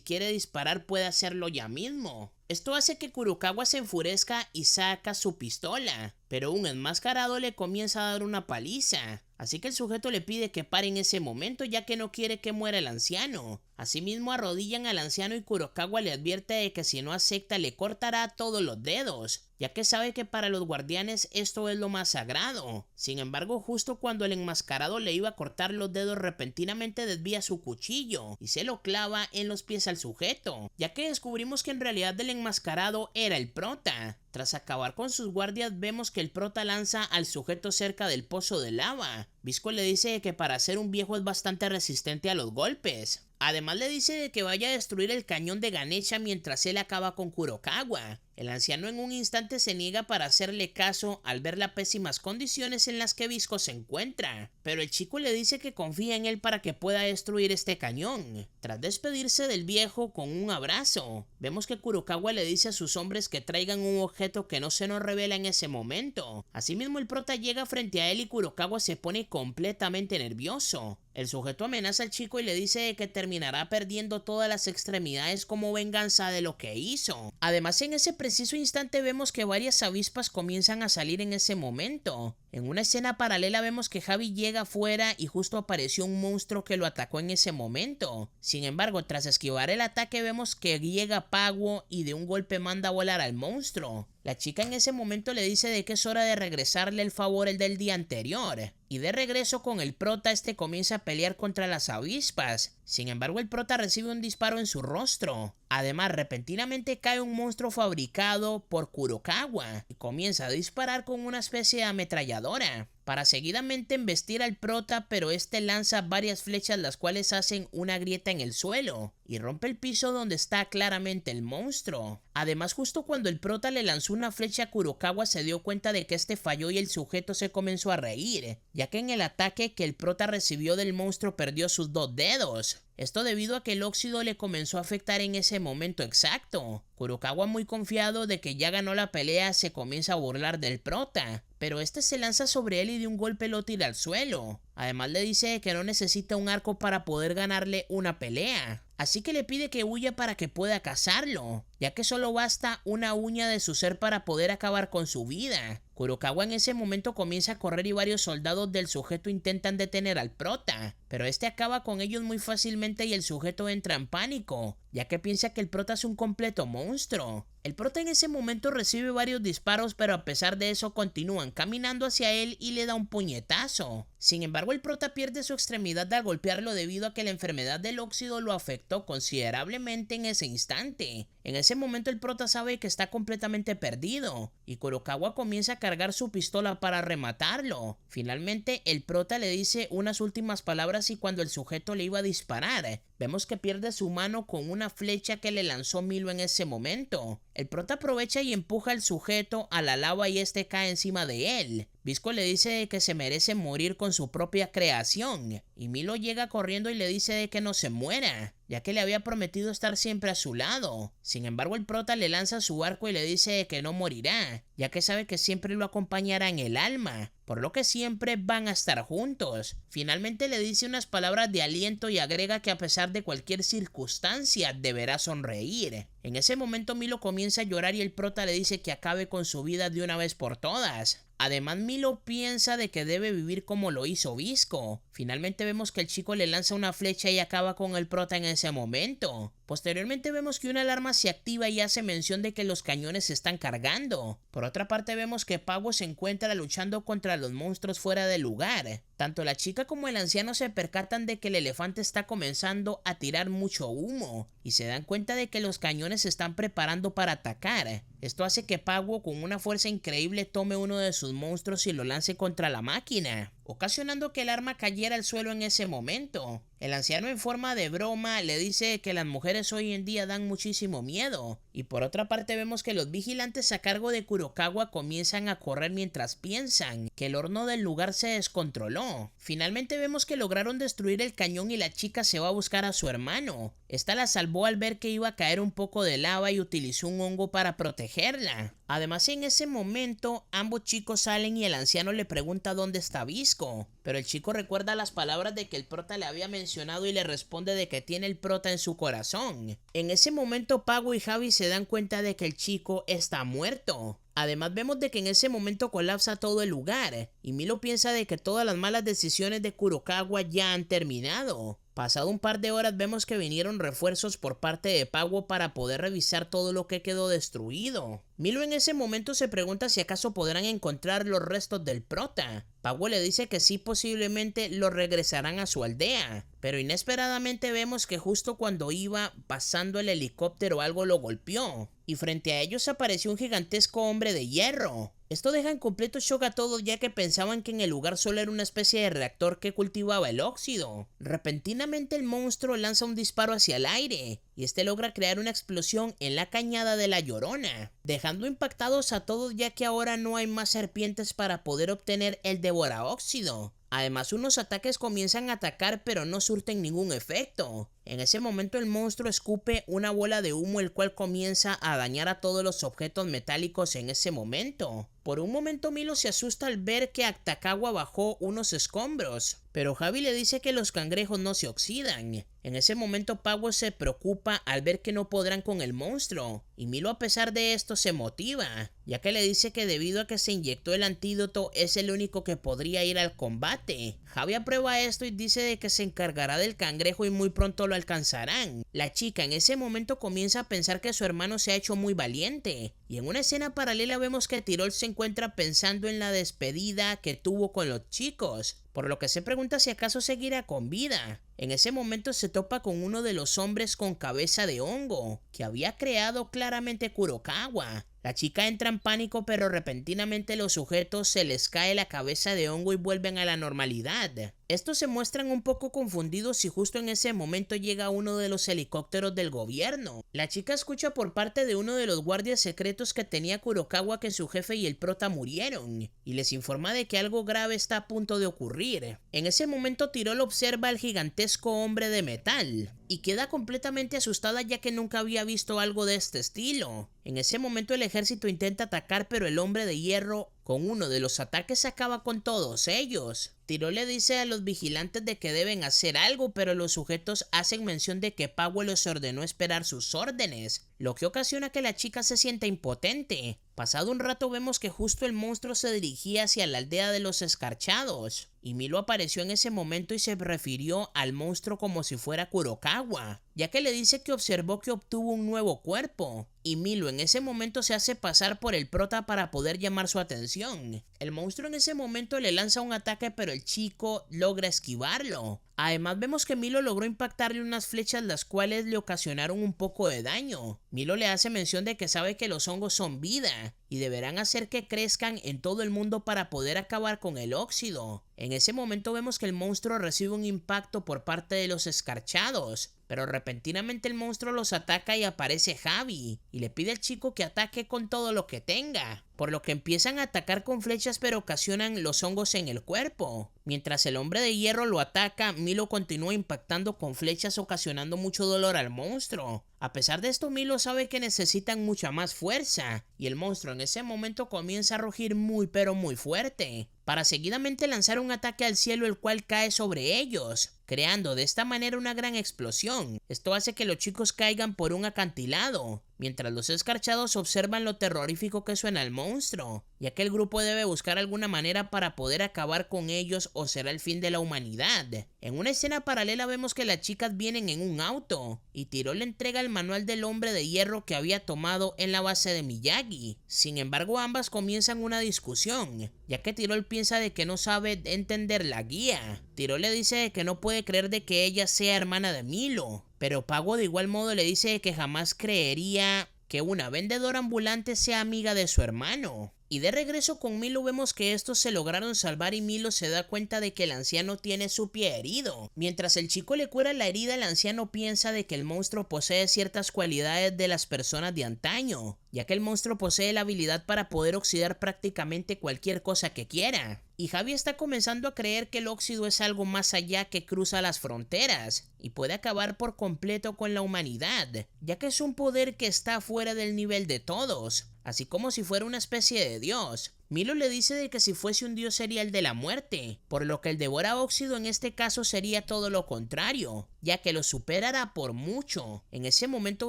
quiere disparar puede hacerlo ya mismo. Esto hace que Kurokawa se enfurezca y saca su pistola, pero un enmascarado le comienza a dar una paliza. Así que el sujeto le pide que pare en ese momento ya que no quiere que muera el anciano. Asimismo arrodillan al anciano y Kurokawa le advierte de que si no acepta le cortará todos los dedos, ya que sabe que para los guardianes esto es lo más sagrado. Sin embargo, justo cuando el enmascarado le iba a cortar los dedos, repentinamente desvía su cuchillo y se lo clava en los pies al sujeto, ya que descubrimos que en realidad el enmascarado era el prota. Tras acabar con sus guardias, vemos que el prota lanza al sujeto cerca del pozo de lava. Bisco le dice que para ser un viejo es bastante resistente a los golpes. Además le dice de que vaya a destruir el cañón de Ganesha mientras él acaba con Kurokawa. El anciano en un instante se niega para hacerle caso al ver las pésimas condiciones en las que Bisco se encuentra, pero el chico le dice que confía en él para que pueda destruir este cañón. Tras despedirse del viejo con un abrazo, vemos que Kurokawa le dice a sus hombres que traigan un objeto que no se nos revela en ese momento. Asimismo el prota llega frente a él y Kurokawa se pone completamente nervioso. El sujeto amenaza al chico y le dice que terminará perdiendo todas las extremidades como venganza de lo que hizo. Además, en ese preciso instante vemos que varias avispas comienzan a salir en ese momento. En una escena paralela vemos que Javi llega afuera y justo apareció un monstruo que lo atacó en ese momento. Sin embargo, tras esquivar el ataque vemos que llega Pago y de un golpe manda a volar al monstruo. La chica en ese momento le dice de que es hora de regresarle el favor el del día anterior. Y de regreso con el prota, este comienza a pelear contra las avispas. Sin embargo, el prota recibe un disparo en su rostro. Además, repentinamente cae un monstruo fabricado por Kurokawa y comienza a disparar con una especie de ametralladora para seguidamente embestir al prota, pero este lanza varias flechas las cuales hacen una grieta en el suelo y rompe el piso donde está claramente el monstruo. Además, justo cuando el prota le lanzó una flecha a Kurokawa se dio cuenta de que este falló y el sujeto se comenzó a reír, ya que en el ataque que el prota recibió del monstruo perdió sus 2 dedos. Esto debido a que el óxido le comenzó a afectar en ese momento exacto. Kurokawa, muy confiado de que ya ganó la pelea, se comienza a burlar del prota, pero este se lanza sobre él y de un golpe lo tira al suelo. Además le dice que no necesita un arco para poder ganarle una pelea, así que le pide que huya para que pueda cazarlo, ya que solo basta una uña de su ser para poder acabar con su vida. Kurokawa en ese momento comienza a correr y varios soldados del sujeto intentan detener al prota, pero este acaba con ellos muy fácilmente y el sujeto entra en pánico, ya que piensa que el prota es un completo monstruo. El prota en ese momento recibe varios disparos, pero a pesar de eso continúan caminando hacia él y le da un puñetazo. Sin embargo, el prota pierde su extremidad al golpearlo debido a que la enfermedad del óxido lo afectó considerablemente en ese instante. En ese momento el prota sabe que está completamente perdido y Kurokawa comienza a cargar su pistola para rematarlo. Finalmente el prota le dice unas últimas palabras y cuando el sujeto le iba a disparar, vemos que pierde su mano con una flecha que le lanzó Milo en ese momento. El prota aprovecha y empuja al sujeto a la lava y este cae encima de él. Bisco le dice que se merece morir con su propia creación y Milo llega corriendo y le dice de que no se muera, ya que le había prometido estar siempre a su lado. Sin embargo, el prota le lanza su arco y le dice que no morirá, ya que sabe que siempre lo acompañará en el alma, por lo que siempre van a estar juntos. Finalmente le dice unas palabras de aliento y agrega que a pesar de cualquier circunstancia deberá sonreír. En ese momento Milo comienza a llorar y el prota le dice que acabe con su vida de una vez por todas. Además, Milo piensa de que debe vivir como lo hizo Bisco. Finalmente vemos que el chico le lanza una flecha y acaba con el prota en ese momento. Posteriormente vemos que una alarma se activa y hace mención de que los cañones se están cargando. Por otra parte vemos que Pago se encuentra luchando contra los monstruos fuera del lugar. Tanto la chica como el anciano se percatan de que el elefante está comenzando a tirar mucho humo y se dan cuenta de que los cañones se están preparando para atacar. Esto hace que Pago con una fuerza increíble tome uno de sus monstruos y lo lance contra la máquina, ocasionando que el arma cayera al suelo en ese momento. El anciano en forma de broma le dice que las mujeres hoy en día dan muchísimo miedo. Y por otra parte vemos que los vigilantes a cargo de Kurokawa comienzan a correr mientras piensan que el horno del lugar se descontroló. Finalmente vemos que lograron destruir el cañón y la chica se va a buscar a su hermano. Esta la salvó al ver que iba a caer un poco de lava y utilizó un hongo para protegerla. Además, en ese momento, ambos chicos salen y el anciano le pregunta dónde está Visco. Pero el chico recuerda las palabras de que el prota le había mencionado y le responde de que tiene el prota en su corazón. En ese momento, Pago y Javi se dan cuenta de que el chico está muerto. Además vemos de que en ese momento colapsa todo el lugar y Milo piensa de que todas las malas decisiones de Kurokawa ya han terminado. Pasado un par de horas vemos que vinieron refuerzos por parte de Pago para poder revisar todo lo que quedó destruido. Milo en ese momento se pregunta si acaso podrán encontrar los restos del prota. Pago le dice que sí, posiblemente lo regresarán a su aldea, pero inesperadamente vemos que justo cuando iba pasando el helicóptero algo lo golpeó y frente a ellos apareció un gigantesco hombre de hierro. Esto deja en completo shock a todos ya que pensaban que en el lugar solo era una especie de reactor que cultivaba el óxido. Repentinamente el monstruo lanza un disparo hacia el aire y este logra crear una explosión en la cañada de La Llorona, dejando impactados a todos ya que ahora no hay más serpientes para poder obtener el devoraóxido. Además, unos ataques comienzan a atacar pero no surten ningún efecto. En ese momento el monstruo escupe una bola de humo el cual comienza a dañar a todos los objetos metálicos en ese momento. Por un momento Milo se asusta al ver que Akutagawa bajó unos escombros, pero Javi le dice que los cangrejos no se oxidan. En ese momento Pago se preocupa al ver que no podrán con el monstruo, y Milo a pesar de esto se motiva, ya que le dice que debido a que se inyectó el antídoto es el único que podría ir al combate. Javi aprueba esto y dice de que se encargará del cangrejo y muy pronto lo alcanzarán. La chica en ese momento comienza a pensar que su hermano se ha hecho muy valiente, y en una escena paralela vemos que Tirol se encuentra pensando en la despedida que tuvo con los chicos, por lo que se pregunta si acaso seguirá con vida. En ese momento se topa con uno de los hombres con cabeza de hongo, que había creado claramente Kurokawa. La chica entra en pánico pero repentinamente los sujetos se les cae la cabeza de hongo y vuelven a la normalidad. Estos se muestran un poco confundidos y justo en ese momento llega uno de los helicópteros del gobierno. La chica escucha por parte de uno de los guardias secretos que tenía Kurokawa que su jefe y el prota murieron y les informa de que algo grave está a punto de ocurrir. En ese momento Tirol observa al gigantesco hombre de metal y queda completamente asustada ya que nunca había visto algo de este estilo. En ese momento el ejército intenta atacar pero el hombre de hierro con uno de los ataques acaba con todos ellos. Tirol le dice a los vigilantes de que deben hacer algo, pero los sujetos hacen mención de que Pago les ordenó esperar sus órdenes, lo que ocasiona que la chica se sienta impotente. Pasado un rato vemos que justo el monstruo se dirigía hacia la aldea de los escarchados, y Milo apareció en ese momento y se refirió al monstruo como si fuera Kurokawa, ya que le dice que observó que obtuvo un nuevo cuerpo, y Milo en ese momento se hace pasar por el prota para poder llamar su atención. El monstruo en ese momento le lanza un ataque pero el chico logra esquivarlo. Además vemos que Milo logró impactarle unas flechas las cuales le ocasionaron un poco de daño. Milo le hace mención de que sabe que los hongos son vida y deberán hacer que crezcan en todo el mundo para poder acabar con el óxido. En ese momento vemos que el monstruo recibe un impacto por parte de los escarchados, pero repentinamente el monstruo los ataca y aparece Javi y le pide al chico que ataque con todo lo que tenga, por lo que empiezan a atacar con flechas pero ocasionan los hongos en el cuerpo. Mientras el hombre de hierro lo ataca, Milo continúa impactando con flechas ocasionando mucho dolor al monstruo. A pesar de esto, Milo sabe que necesitan mucha más fuerza y el monstruo en ese momento comienza a rugir muy pero muy fuerte, para seguidamente lanzar un ataque al cielo el cual cae sobre ellos, creando de esta manera una gran explosión. Esto hace que los chicos caigan por un acantilado, mientras los escarchados observan lo terrorífico que suena el monstruo, ya que el grupo debe buscar alguna manera para poder acabar con ellos o será el fin de la humanidad. En una escena paralela vemos que las chicas vienen en un auto y Tirol le entrega el manual del hombre de hierro que había tomado en la base de Miyagi. Sin embargo, ambas comienzan una discusión, ya que Tirol piensa de que no sabe entender la guía. Tirol le dice de que no puede creer de que ella sea hermana de Milo, pero Pago de igual modo le dice que jamás creería que una vendedora ambulante sea amiga de su hermano. Y de regreso con Milo vemos que estos se lograron salvar y Milo se da cuenta de que el anciano tiene su pie herido. Mientras el chico le cura la herida, el anciano piensa de que el monstruo posee ciertas cualidades de las personas de antaño, ya que el monstruo posee la habilidad para poder oxidar prácticamente cualquier cosa que quiera. Y Javi está comenzando a creer que el óxido es algo más allá que cruza las fronteras y puede acabar por completo con la humanidad, ya que es un poder que está fuera del nivel de todos, así como si fuera una especie de dios. Milo le dice de que si fuese un dios sería el de la muerte, por lo que el devora óxido en este caso sería todo lo contrario, ya que lo superará por mucho. En ese momento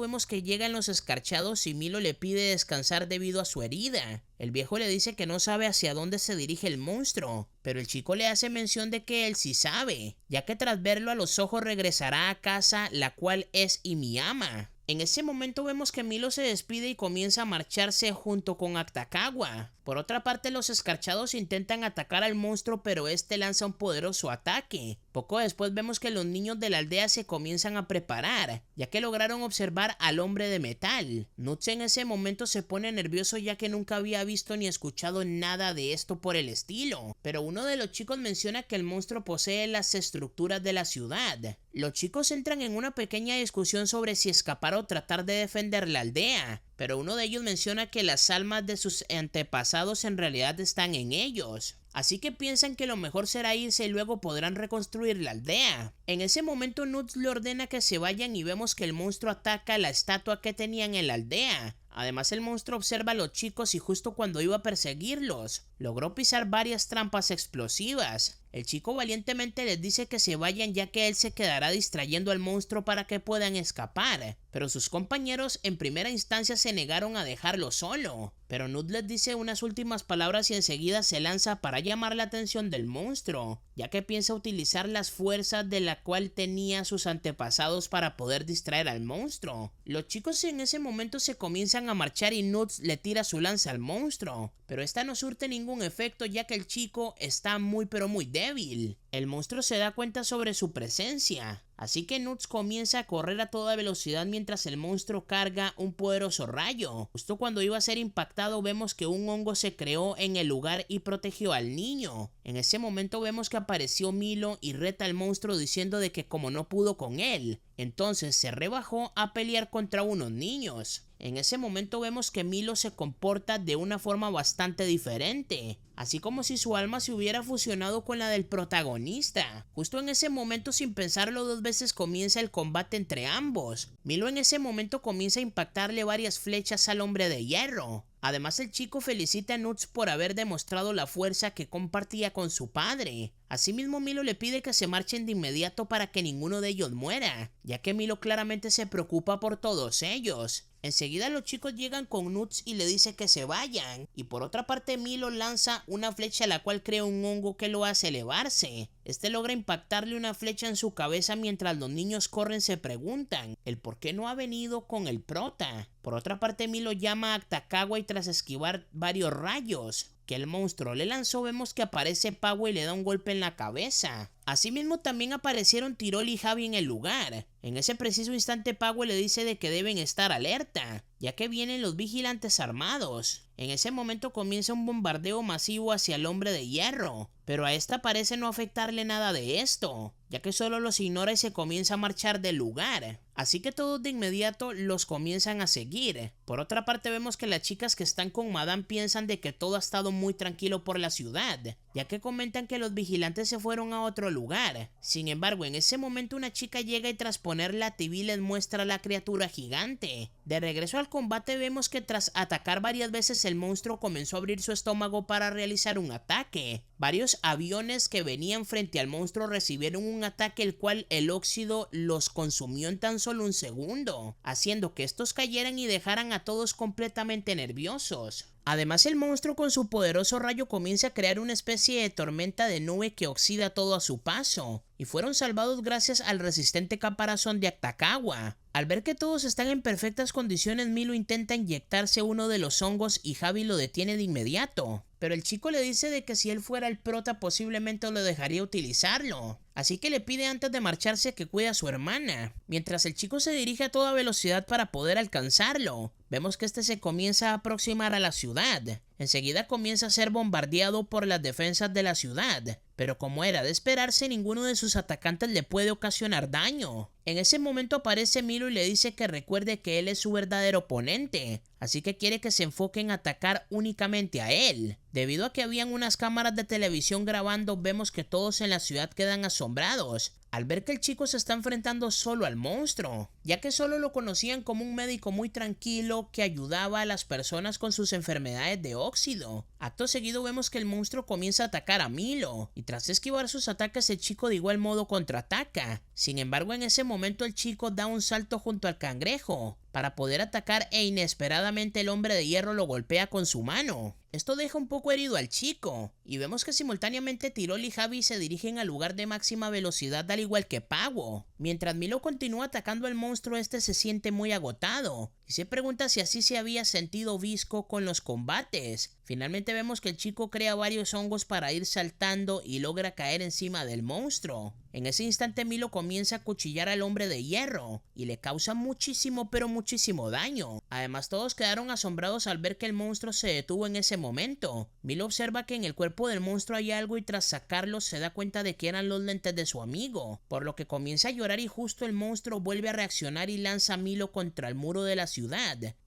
vemos que llegan los escarchados y Milo le pide descansar debido a su herida. El viejo le dice que no sabe hacia dónde se dirige el monstruo, pero el chico le hace mención de que él sí sabe, ya que tras verlo a los ojos regresará a casa, la cual es Imiyama. En ese momento vemos que Milo se despide y comienza a marcharse junto con Akutagawa. Por otra parte, los escarchados intentan atacar al monstruo, pero este lanza un poderoso ataque. Poco después vemos que los niños de la aldea se comienzan a preparar, ya que lograron observar al hombre de metal. Nuts en ese momento se pone nervioso ya que nunca había visto ni escuchado nada de esto por el estilo, pero uno de los chicos menciona que el monstruo posee las estructuras de la ciudad. Los chicos entran en una pequeña discusión sobre si escapar o tratar de defender la aldea, pero uno de ellos menciona que las almas de sus antepasados en realidad están en ellos. Así que piensan que lo mejor será irse y luego podrán reconstruir la aldea. En ese momento Nuts le ordena que se vayan y vemos que el monstruo ataca la estatua que tenían en la aldea. Además el monstruo observa a los chicos y justo cuando iba a perseguirlos, logró pisar varias trampas explosivas. El chico valientemente les dice que se vayan ya que él se quedará distrayendo al monstruo para que puedan escapar, pero sus compañeros en primera instancia se negaron a dejarlo solo. Pero Nud les dice unas últimas palabras y enseguida se lanza para llamar la atención del monstruo, ya que piensa utilizar las fuerzas de la cual tenía sus antepasados para poder distraer al monstruo. Los chicos en ese momento se comienzan a marchar y Nuts le tira su lanza al monstruo, pero esta no surte ningún efecto ya que el chico está muy pero muy débil. El monstruo se da cuenta sobre su presencia, así que Nuts comienza a correr a toda velocidad mientras el monstruo carga un poderoso rayo. Justo cuando iba a ser impactado vemos que un hongo se creó en el lugar y protegió al niño. En ese momento vemos que apareció Milo y reta al monstruo diciendo de que como no pudo con él, entonces se rebajó a pelear contra unos niños. En ese momento vemos que Milo se comporta de una forma bastante diferente, así como si su alma se hubiera fusionado con la del protagonista. Justo en ese momento, sin pensarlo dos veces, comienza el combate entre ambos. Milo en ese momento comienza a impactarle varias flechas al hombre de hierro. Además el chico felicita a Nuts por haber demostrado la fuerza que compartía con su padre. Asimismo Milo le pide que se marchen de inmediato para que ninguno de ellos muera, ya que Milo claramente se preocupa por todos ellos. Enseguida los chicos llegan con Nuts y le dice que se vayan, y por otra parte Milo lanza una flecha la cual crea un hongo que lo hace elevarse. Este logra impactarle una flecha en su cabeza mientras los niños corren se preguntan el por qué no ha venido con el prota. Por otra parte Milo llama a Akutagawa y tras esquivar varios rayos que el monstruo le lanzó vemos que aparece Pavo y le da un golpe en la cabeza. Asimismo también aparecieron Tirol y Javi en el lugar. En ese preciso instante Pavo le dice de que deben estar alerta, ya que vienen los vigilantes armados. En ese momento comienza un bombardeo masivo hacia el hombre de hierro, pero a esta parece no afectarle nada de esto, ya que solo los ignora y se comienza a marchar del lugar. Así que todos de inmediato los comienzan a seguir. Por otra parte vemos que las chicas que están con Madame piensan de que todo ha estado muy tranquilo por la ciudad, ya que comentan que los vigilantes se fueron a otro lugar. Sin embargo, en ese momento una chica llega y tras poner la TV les muestra a la criatura gigante. De regreso al combate vemos que tras atacar varias veces el monstruo comenzó a abrir su estómago para realizar un ataque. Varios aviones que venían frente al monstruo recibieron un ataque el cual el óxido los consumió en tan solo un segundo, haciendo que estos cayeran y dejaran a todos completamente nerviosos. Además el monstruo con su poderoso rayo comienza a crear una especie de tormenta de nube que oxida todo a su paso, y fueron salvados gracias al resistente caparazón de Akutagawa. Al ver que todos están en perfectas condiciones, Milo intenta inyectarse uno de los hongos y Javi lo detiene de inmediato, pero el chico le dice de que si él fuera el prota posiblemente lo dejaría utilizarlo, así que le pide antes de marcharse que cuide a su hermana. Mientras el chico se dirige a toda velocidad para poder alcanzarlo, vemos que este se comienza a aproximar a la ciudad. enseguida comienza a ser bombardeado por las defensas de la ciudad, pero como era de esperarse, ninguno de sus atacantes le puede ocasionar daño. En ese momento aparece Milo y le dice que recuerde que él es su verdadero oponente, así que quiere que se enfoque en atacar únicamente a él. Debido a que habían unas cámaras de televisión grabando, vemos que todos en la ciudad quedan asombrados al ver que el chico se está enfrentando solo al monstruo, ya que solo lo conocían como un médico muy tranquilo que ayudaba a las personas con sus enfermedades de óxido. Acto seguido vemos que el monstruo comienza a atacar a Milo, y tras esquivar sus ataques el chico de igual modo contraataca. Sin embargo, en ese momento el chico da un salto junto al cangrejo para poder atacar e inesperadamente el hombre de hierro lo golpea con su mano. Esto deja un poco herido al chico, y vemos que simultáneamente Tirol y Javi se dirigen al lugar de máxima velocidad al igual que Pago. Mientras Milo continúa atacando al monstruo, este se siente muy agotado y se pregunta si así se había sentido Visco con los combates. Finalmente vemos que el chico crea varios hongos para ir saltando y logra caer encima del monstruo. En ese instante Milo comienza a cuchillar al hombre de hierro y le causa muchísimo pero muchísimo daño. Además todos quedaron asombrados al ver que el monstruo se detuvo en ese momento. Milo observa que en el cuerpo del monstruo hay algo y tras sacarlo se da cuenta de que eran los lentes de su amigo, por lo que comienza a llorar y justo el monstruo vuelve a reaccionar y lanza a Milo contra el muro de la ciudad.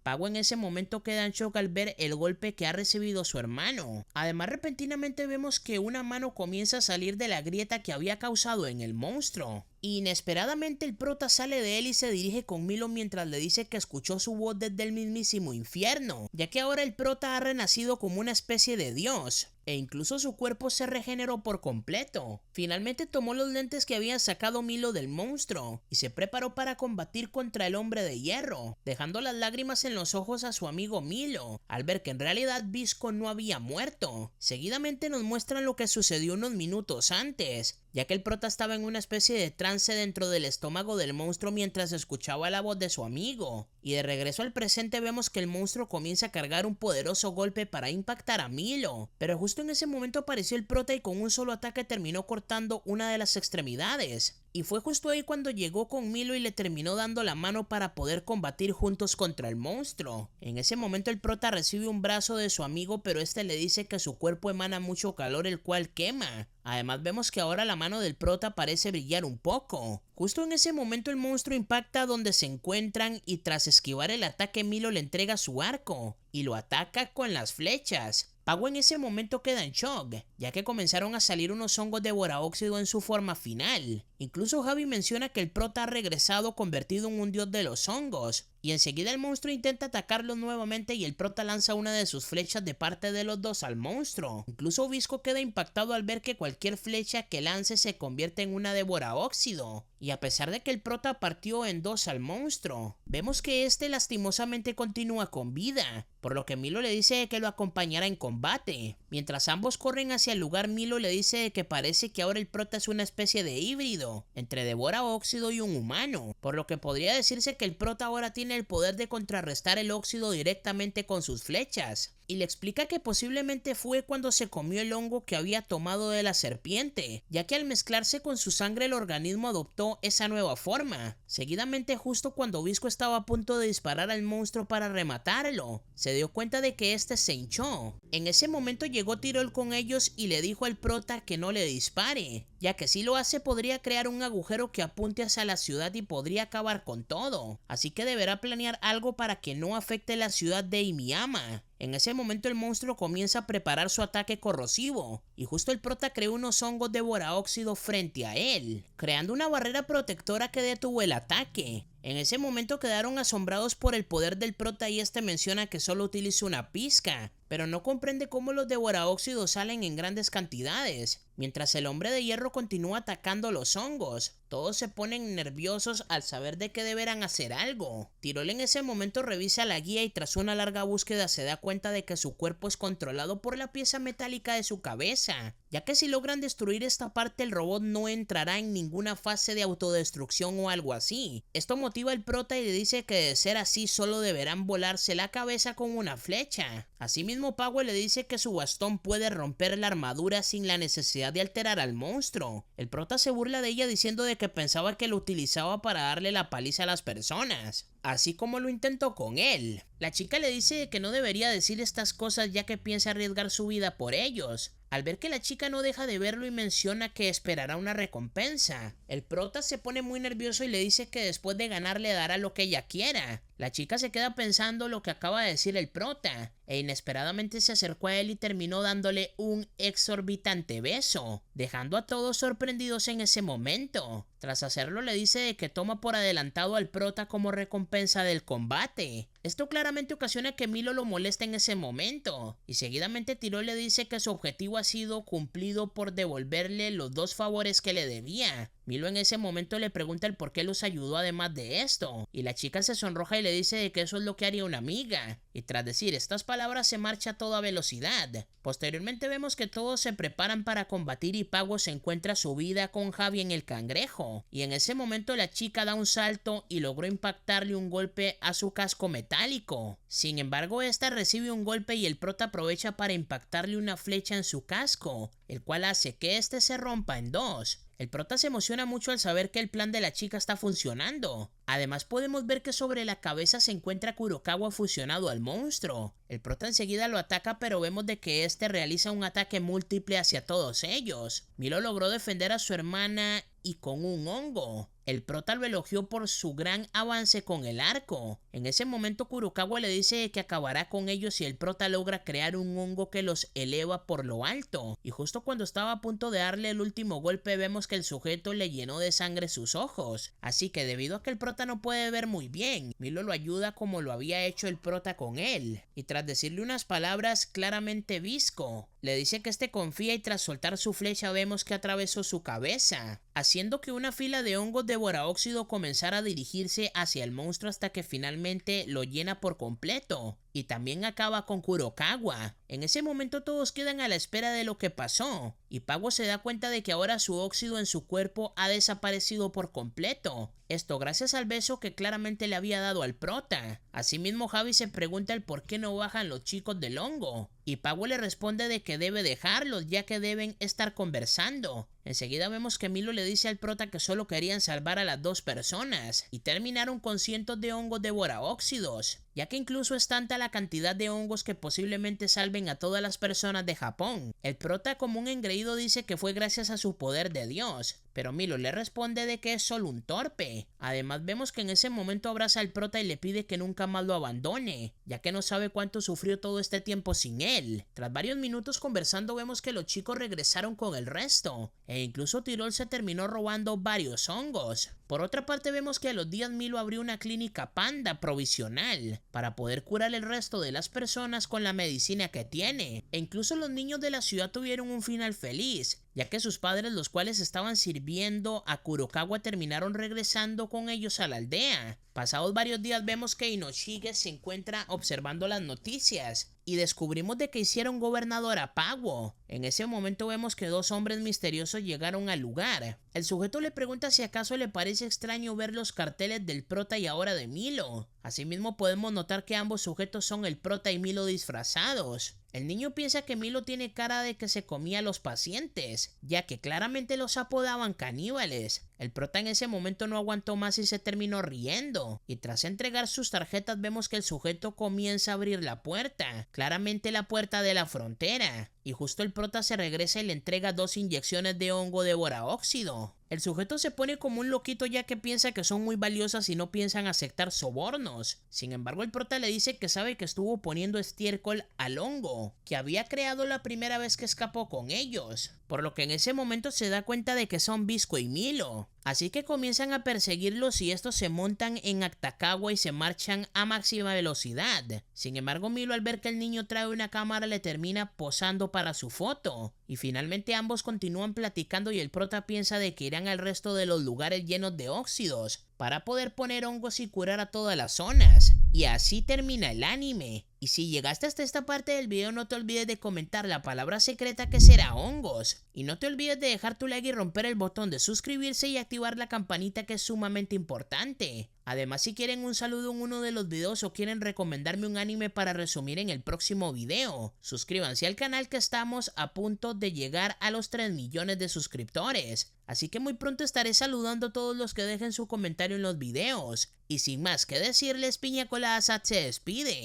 Pago en ese momento queda en shock al ver el golpe que ha recibido su hermano. Además repentinamente vemos que una mano comienza a salir de la grieta que había causado en el monstruo. Inesperadamente el prota sale de él y se dirige con Milo mientras le dice que escuchó su voz desde el mismísimo infierno, ya que ahora el prota ha renacido como una especie de dios, e incluso su cuerpo se regeneró por completo. Finalmente tomó los lentes que había sacado Milo del monstruo y se preparó para combatir contra el hombre de hierro, dejando las lágrimas en los ojos a su amigo Milo, al ver que en realidad Visco no había muerto. Seguidamente nos muestran lo que sucedió unos minutos antes, ya que el prota estaba en una especie de trance dentro del estómago del monstruo mientras escuchaba la voz de su amigo. Y de regreso al presente vemos que el monstruo comienza a cargar un poderoso golpe para impactar a Milo, pero justo en ese momento apareció el prota y con un solo ataque terminó cortando una de las extremidades. Y fue justo ahí cuando llegó con Milo y le terminó dando la mano para poder combatir juntos contra el monstruo. En ese momento el prota recibe un brazo de su amigo, pero este le dice que su cuerpo emana mucho calor el cual quema. Además vemos que ahora la mano del prota parece brillar un poco. Justo en ese momento el monstruo impacta donde se encuentran y tras esquivar el ataque Milo le entrega su arco y lo ataca con las flechas. Pago en ese momento queda en shock, ya que comenzaron a salir unos hongos de devoraóxido en su forma final. Incluso Javi menciona que el prota ha regresado convertido en un dios de los hongos, y enseguida el monstruo intenta atacarlo nuevamente y el prota lanza una de sus flechas de parte de los dos al monstruo. Incluso Visco queda impactado al ver que cualquier flecha que lance se convierte en una devoraóxido. Y a pesar de que el prota partió en dos al monstruo, vemos que este lastimosamente continúa con vida, por lo que Milo le dice que lo acompañará en combate. Mientras ambos corren hacia el lugar, Milo le dice que parece que ahora el prota es una especie de híbrido entre devoraóxido y un humano, por lo que podría decirse que el prota ahora tiene el poder de contrarrestar el óxido directamente con sus flechas. Y le explica que posiblemente fue cuando se comió el hongo que había tomado de la serpiente, ya que al mezclarse con su sangre el organismo adoptó esa nueva forma. Seguidamente, justo cuando Visco estaba a punto de disparar al monstruo para rematarlo, se dio cuenta de que este se hinchó. En ese momento llegó Tirol con ellos y le dijo al prota que no le dispare, ya que si lo hace podría crear un agujero que apunte hacia la ciudad y podría acabar con todo, así que deberá planear algo para que no afecte la ciudad de Imiyama. En ese momento el monstruo comienza a preparar su ataque corrosivo, y justo el prota creó unos hongos de devoraóxido frente a él, creando una barrera protectora que detuvo el ataque. En ese momento quedaron asombrados por el poder del prota y este menciona que solo utiliza una pizca, pero no comprende cómo los devoraóxidos salen en grandes cantidades. Mientras el hombre de hierro continúa atacando los hongos, todos se ponen nerviosos al saber de que deberán hacer algo. Tirol en ese momento revisa la guía y tras una larga búsqueda se da cuenta de que su cuerpo es controlado por la pieza metálica de su cabeza. ya que si logran destruir esta parte el robot no entrará en ninguna fase de autodestrucción o algo así. Esto motiva al prota y le dice que de ser así solo deberán volarse la cabeza con una flecha. Asimismo Power le dice que su bastón puede romper la armadura sin la necesidad de alterar al monstruo. El prota se burla de ella diciendo de que pensaba que lo utilizaba para darle la paliza a las personas, así como lo intentó con él. La chica le dice que no debería decir estas cosas ya que piensa arriesgar su vida por ellos. Al ver que la chica no deja de verlo y menciona que esperará una recompensa, el prota se pone muy nervioso y le dice que después de ganar le dará lo que ella quiera. La chica se queda pensando lo que acaba de decir el prota, e inesperadamente se acercó a él y terminó dándole un exorbitante beso, dejando a todos sorprendidos en ese momento. Tras hacerlo le dice de que toma por adelantado al prota como recompensa del combate. Esto claramente ocasiona que Milo lo moleste en ese momento, y seguidamente Tyrell le dice que su objetivo ha sido cumplido por devolverle los 2 favores que le debía. Milo en ese momento le pregunta el por qué los ayudó además de esto, y la chica se sonroja y le dice de que eso es lo que haría una amiga, y tras decir estas palabras se marcha a toda velocidad. Posteriormente vemos que todos se preparan para combatir y Pago se encuentra su vida con Javi en el cangrejo, y en ese momento la chica da un salto y logró impactarle un golpe a su casco metálico. Sin embargo, esta recibe un golpe y el prota aprovecha para impactarle una flecha en su casco, el cual hace que este se rompa en 2. El prota se emociona mucho al saber que el plan de la chica está funcionando. Además podemos ver que sobre la cabeza se encuentra Kurokawa fusionado al monstruo. El prota enseguida lo ataca, pero vemos de que este realiza un ataque múltiple hacia todos ellos. Milo logró defender a su hermana y con un hongo. El prota lo elogió por su gran avance con el arco. En ese momento Kurokawa le dice que acabará con ellos si el prota logra crear un hongo que los eleva por lo alto. Y justo cuando estaba a punto de darle el último golpe vemos que el sujeto le llenó de sangre sus ojos. Así que debido a que el prota no puede ver muy bien, Milo lo ayuda como lo había hecho el prota con él. Y tras decirle unas palabras claramente visco, le dice que este confía y tras soltar su flecha vemos que atravesó su cabeza, haciendo que una fila de hongos devoraóxido comenzara a dirigirse hacia el monstruo hasta que finalmente lo llena por completo. Y también acaba con Kurokawa. En ese momento todos quedan a la espera de lo que pasó, y Pago se da cuenta de que ahora su óxido en su cuerpo ha desaparecido por completo. Esto gracias al beso que claramente le había dado al prota. Asimismo Javi se pregunta el por qué no bajan los chicos del hongo, y Pago le responde de que debe dejarlos ya que deben estar conversando. Enseguida vemos que Milo le dice al prota que solo querían salvar a las 2 personas, y terminaron con cientos de hongos devoraóxidos, ya que incluso es tanta la cantidad de hongos que posiblemente salven a todas las personas de Japón. El prota como un engreído dice que fue gracias a su poder de Dios, pero Milo le responde de que es solo un torpe. Además vemos que en ese momento abraza al prota y le pide que nunca más lo abandone, ya que no sabe cuánto sufrió todo este tiempo sin él. Tras varios minutos conversando vemos que los chicos regresaron con el resto, e incluso Tyrell se terminó robando varios hongos. Por otra parte vemos que a los días Milo abrió una clínica panda provisional para poder curar el resto de las personas con la medicina que tiene, e incluso los niños de la ciudad tuvieron un final feliz, ya que sus padres, los cuales estaban sirviendo a Kurokawa, terminaron regresando con ellos a la aldea. Pasados varios días vemos que Inoshige se encuentra observando las noticias y descubrimos de que hicieron gobernador a Pago. En ese momento vemos que 2 hombres misteriosos llegaron al lugar. El sujeto le pregunta si acaso le parece extraño ver los carteles del prota y ahora de Milo. Asimismo podemos notar que ambos sujetos son el prota y Milo disfrazados. El niño piensa que Milo tiene cara de que se comía a los pacientes, ya que claramente los apodaban caníbales. El prota en ese momento no aguantó más y se terminó riendo, y tras entregar sus tarjetas vemos que el sujeto comienza a abrir la puerta, claramente la puerta de la frontera, y justo el prota se regresa y le entrega 2 inyecciones de hongo devoraóxido. El sujeto se pone como un loquito ya que piensa que son muy valiosas y no piensan aceptar sobornos. Sin embargo, el prota le dice que sabe que estuvo poniendo estiércol al hongo que había creado la primera vez que escapó con ellos, por lo que en ese momento se da cuenta de que son Visco y Milo. Así que comienzan a perseguirlos y estos se montan en Actacagua y se marchan a máxima velocidad. Sin embargo, Milo, al ver que el niño trae una cámara, le termina posando para su foto. Y finalmente ambos continúan platicando y el prota piensa de que irán al resto de los lugares llenos de óxidos para poder poner hongos y curar a todas las zonas. Y así termina el anime. Y si llegaste hasta esta parte del video, no te olvides de comentar la palabra secreta, que será hongos. Y no te olvides de dejar tu like y romper el botón de suscribirse y activar la campanita, que es sumamente importante. Además, si quieren un saludo en uno de los videos o quieren recomendarme un anime para resumir en el próximo video, suscríbanse al canal, que estamos a punto de llegar a los 3 millones de suscriptores. Así que muy pronto estaré saludando a todos los que dejen su comentario en los videos. Y sin más que decirles, Piña Colada se despide.